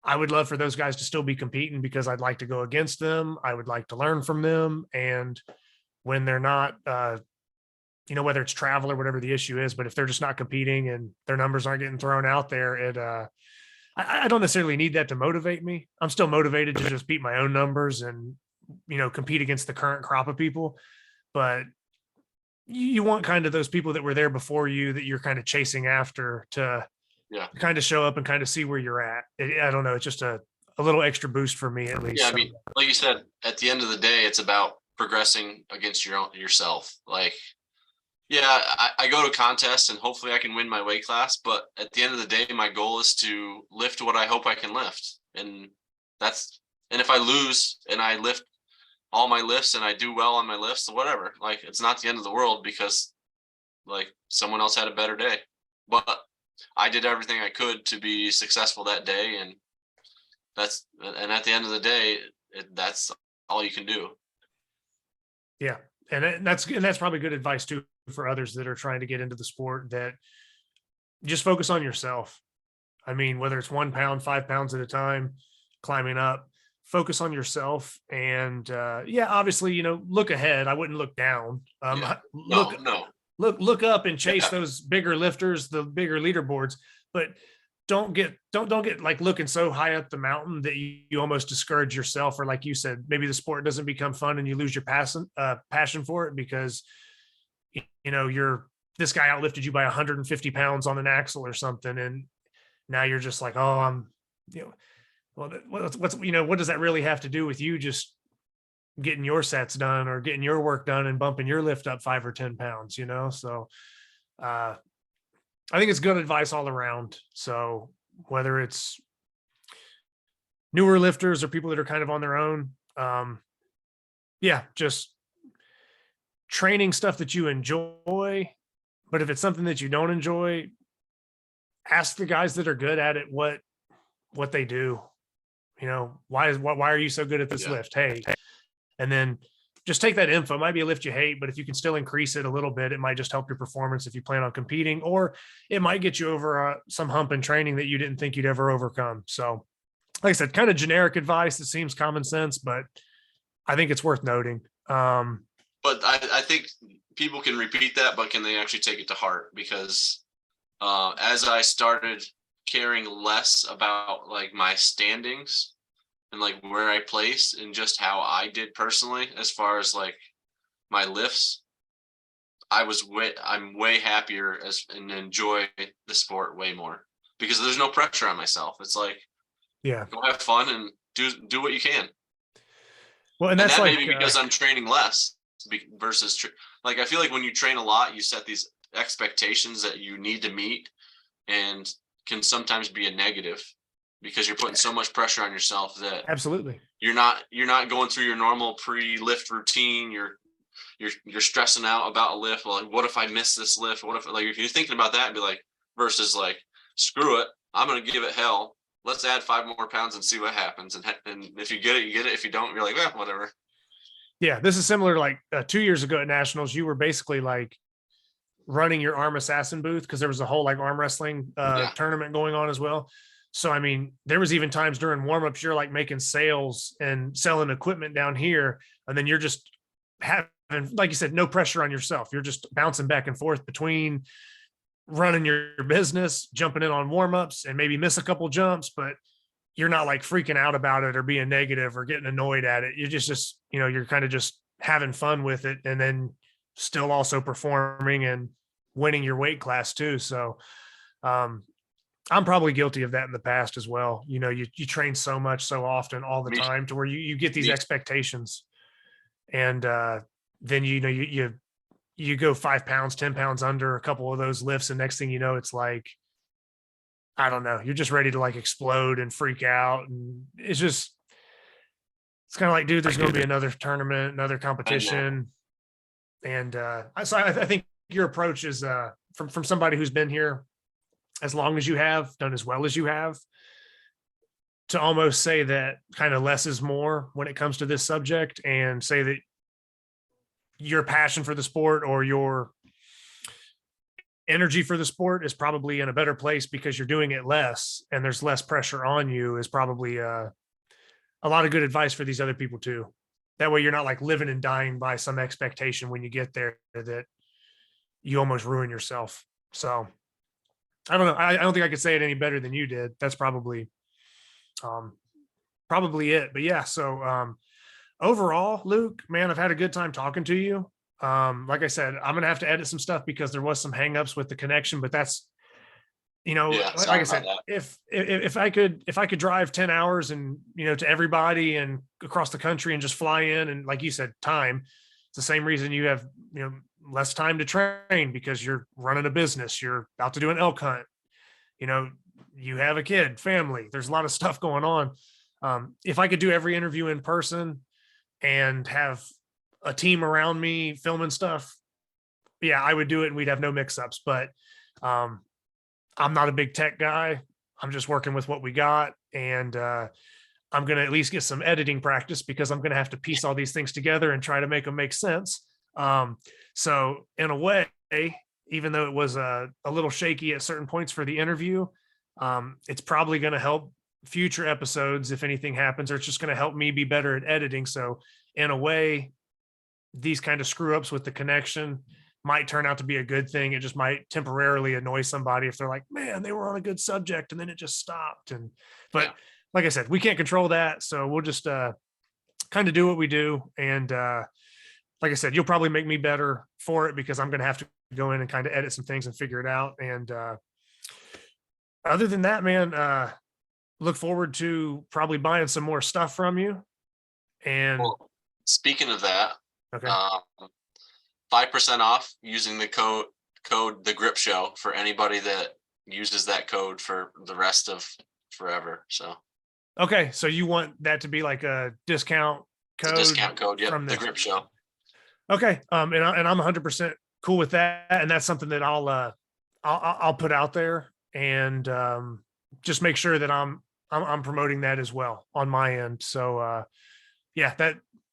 I would love for those guys to still be competing because I'd like to go against them. I would like to learn from them. And when they're not, whether it's travel or whatever the issue is, but if they're just not competing and their numbers aren't getting thrown out there, I don't necessarily need that to motivate me. I'm still motivated to just beat my own numbers and, compete against the current crop of people. But you want kind of those people that were there before you that you're kind of chasing after to kind of show up and kind of see where you're at. I don't know. It's just a little extra boost for me at least. Yeah, I mean, like you said, at the end of the day, it's about progressing against yourself. Like, yeah, I go to contests and hopefully I can win my weight class. But at the end of the day, my goal is to lift what I hope I can lift. And if I lose and I lift all my lifts and I do well on my lifts, whatever, like, it's not the end of the world because like someone else had a better day. But I did everything I could to be successful that day. And at the end of the day, that's all you can do. Yeah. And that's probably good advice too for others that are trying to get into the sport, that just focus on yourself. I mean, whether it's 1 pound, 5 pounds at a time, climbing up, focus on yourself. And obviously, look ahead. I wouldn't look down. Look up and chase those bigger lifters, the bigger leaderboards, but don't get like looking so high up the mountain that you almost discourage yourself. Or like you said, maybe the sport doesn't become fun and you lose your passion for it because, this guy outlifted you by 150 pounds on an axle or something. And now you're just like, oh, what does that really have to do with you just getting your sets done or getting your work done and bumping your lift up 5 or 10 pounds, So, I think it's good advice all around. So whether it's newer lifters or people that are kind of on their own, just training stuff that you enjoy. But if it's something that you don't enjoy, ask the guys that are good at it what they do. Why are you so good at this lift? Hey, and then just take that info. It might be a lift you hate, but if you can still increase it a little bit, it might just help your performance if you plan on competing, or it might get you over some hump in training that you didn't think you'd ever overcome. So like I said, kind of generic advice that seems common sense, but I think it's worth noting. But I think people can repeat that, but can they actually take it to heart? Because as I started caring less about like my standings and like where I place and just how I did personally, as far as like my lifts, I'm way happier and enjoy the sport way more because there's no pressure on myself. It's like, go have fun and do what you can. Well, and that's that like, maybe because I'm training less versus like, I feel like when you train a lot, you set these expectations that you need to meet, and can sometimes be a negative because you're putting so much pressure on yourself that absolutely you're not going through your normal pre-lift routine. You're stressing out about a lift. Well, like, what if I miss this lift? What if, like, if you're thinking about that, and be like, versus like, screw it, I'm going to give it hell. Let's add 5 more pounds and see what happens. And if you get it, you get it. If you don't, you're like, whatever. Yeah. This is similar to like 2 years ago at nationals, you were basically like running your arm assassin booth because there was a whole like arm wrestling tournament going on as well. So, I mean, there was even times during warmups, you're like making sales and selling equipment down here. And then you're just having, like you said, no pressure on yourself. You're just bouncing back and forth between running your business, jumping in on warmups and maybe miss a couple jumps, but you're not like freaking out about it or being negative or getting annoyed at it. You're just, you're kind of just having fun with it. And then still also performing and winning your weight class too. So, I'm probably guilty of that in the past as well. You train so much, so often, all the time, to where you get these expectations, and then you go 5 pounds, 10 pounds under a couple of those lifts, and next thing you know, it's like, I don't know, you're just ready to like explode and freak out, and it's kind of like, dude, there's going to be another tournament, another competition, and so I think your approach is from somebody who's been here as long as you have, done as well as you have, to almost say that kind of less is more when it comes to this subject, and say that your passion for the sport or your energy for the sport is probably in a better place because you're doing it less and there's less pressure on you is probably a lot of good advice for these other people too. That way you're not like living and dying by some expectation when you get there that you almost ruin yourself. So I don't know. I don't think I could say it any better than you did. That's um, probably it. But yeah, so overall, Luke, man, I've had a good time talking to you. Like I said, I'm gonna have to edit some stuff because there was some hangups with the connection, but that's Yeah, like sorry I about said, that. if I could drive 10 hours and to everybody and across the country and just fly in and like you said, time, it's the same reason you have less time to train because you're running a business, you're about to do an elk hunt, you know, you have a kid, family, there's a lot of stuff going on. If I could do every interview in person and have a team around me filming stuff, yeah, I would do it and we'd have no mix-ups. But I'm not a big tech guy. I'm just working with what we got. And I'm going to at least get some editing practice because I'm going to have to piece all these things together and try to make them make sense. So in a way, even though it was a little shaky at certain points for the interview, it's probably going to help future episodes if anything happens, or it's just going to help me be better at editing. So in a way, these kind of screw ups with the connection might turn out to be a good thing. It just might temporarily annoy somebody if they're like, man, they were on a good subject and then it just stopped. But Yeah. like I said, we can't control that. So we'll just kind of do what we do. And like I said, you'll probably make me better for it because I'm going to have to go in and kind of edit some things and figure it out. And other than that, man, look forward to probably buying some more stuff from you. And Well, speaking of that, okay. 5% off using the code the Grip Show for anybody that uses that code for the rest of forever. So Okay, so you want that to be like a discount it's a code discount code. Yep, from the this? Grip Show. Okay, and I'm 100% cool with that, and that's something that I'll put out there and just make sure that I'm promoting that as well on my end. So yeah,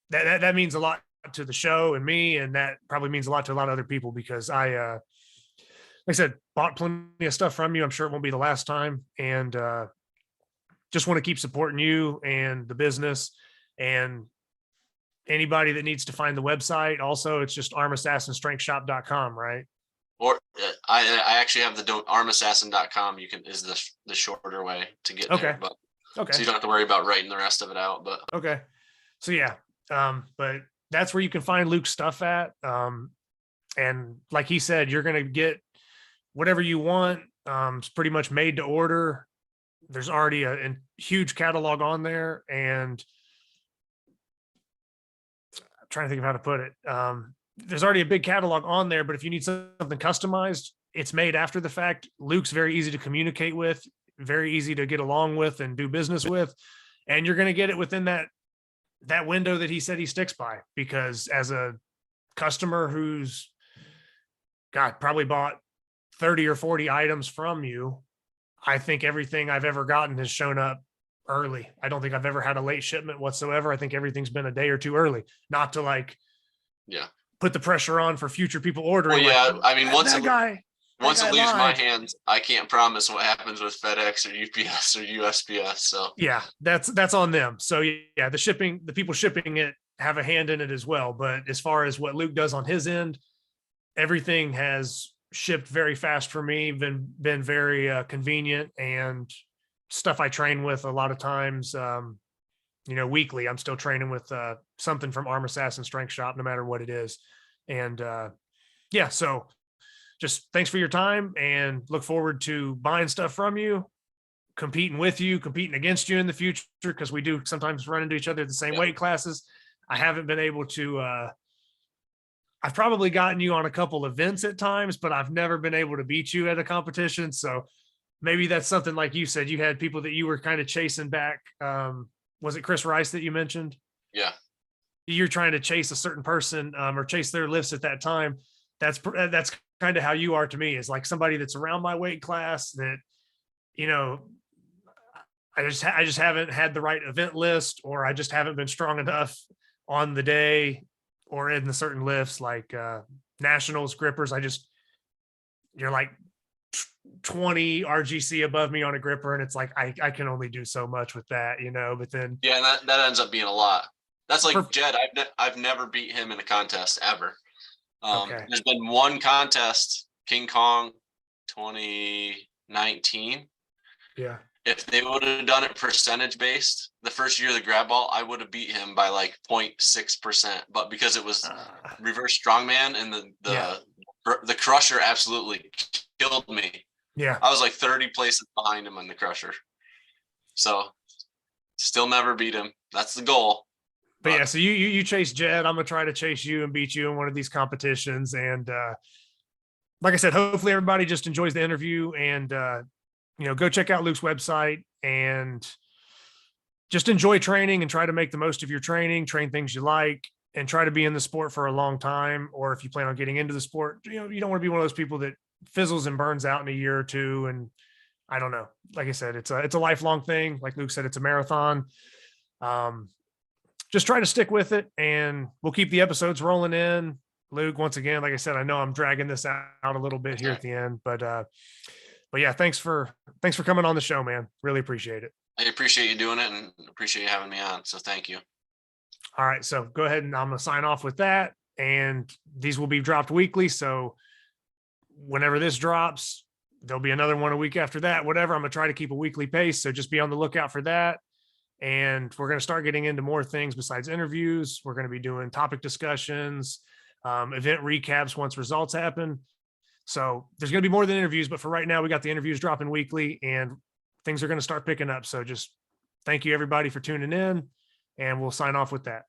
that means a lot to the show and me, and that probably means a lot to a lot of other people because like I said, bought plenty of stuff from you. I'm sure it won't be the last time, and just want to keep supporting you and the business and anybody that needs to find the website. Also, it's just armassassinstrengthshop.com, right? Or I actually have the armassassin.com. You can is the shorter way to get Okay. there, but Okay. so you don't have to worry about writing the rest of it out. But Okay. So yeah. But that's where you can find Luke's stuff at. And like he said, you're gonna get whatever you want. It's pretty much made to order. There's already a huge catalog on there, and I'm trying to think of how to put it. There's already a big catalog on there, but if you need something customized, it's made after the fact. Luke's very easy to communicate with, very easy to get along with and do business with, and you're going to get it within that window that he said he sticks by. Because as a customer who's probably bought 30 or 40 items from you, I think everything I've ever gotten has shown up early. I don't think I've ever had a late shipment whatsoever. I think everything's been a day or two early. Not to like, yeah, put the pressure on for future people well, ordering. yeah. Like, I mean, once that it leaves my lied. hands, I can't promise what happens with FedEx or UPS or USPS. So Yeah, that's on them. So yeah, the people shipping it have a hand in it as well. But as far as what Luke does on his end, everything has shipped very fast for me, been very convenient, and stuff I train with a lot of times, weekly. I'm still training with something from Arm Assassin Strength Shop, no matter what it is. And yeah, so just thanks for your time and look forward to buying stuff from you, competing with you, competing against you in the future, because we do sometimes run into each other at the same weight classes. I haven't been able to I've probably gotten you on a couple events at times, but I've never been able to beat you at a competition. So maybe that's something like you said, you had people that you were kind of chasing back. Was it Chris Rice that you mentioned? yeah, You're trying to chase a certain person or chase their lifts at that time. That's kind of how you are to me, is like somebody that's around my weight class that, I just haven't had the right event list, or I just haven't been strong enough on the day or in the certain lifts like nationals, grippers. you're like 20 RGC above me on a gripper, and it's like I can only do so much with that, but then Yeah, and that ends up being a lot. That's like For- Jed. I've never beat him in a contest ever. Okay. There's been one contest, King Kong 2019. Yeah. If they would have done it percentage based, the first year of the grab ball, I would have beat him by like 0.6%. But because it was reverse strongman and the crusher absolutely killed me. Yeah. I was like 30 places behind him on the crusher. So still never beat him. That's the goal. But yeah, so you chase Jed. I'm gonna try to chase you and beat you in one of these competitions. And like I said, hopefully everybody just enjoys the interview, and go check out Luke's website and just enjoy training and try to make the most of your training, train things you like, and try to be in the sport for a long time. Or if you plan on getting into the sport, you don't want to be one of those people that fizzles and burns out in a year or two. And I don't know, like I said, it's a lifelong thing. Like Luke said, it's a marathon. Just try to stick with it, and we'll keep the episodes rolling in. Luke, once again, like I said, I know I'm dragging this out a little bit here at the end, but yeah, thanks for coming on the show, man. Really appreciate it. I appreciate you doing it and appreciate you having me on. So thank you. All right. So go ahead, and I'm going to sign off with that. And these will be dropped weekly. So whenever this drops, there'll be another one a week after that, whatever. I'm going to try to keep a weekly pace. So just be on the lookout for that. And we're going to start getting into more things besides interviews. We're going to be doing topic discussions, event recaps once results happen. So there's going to be more than interviews, but for right now, we got the interviews dropping weekly, and things are going to start picking up. So just thank you everybody for tuning in, and we'll sign off with that.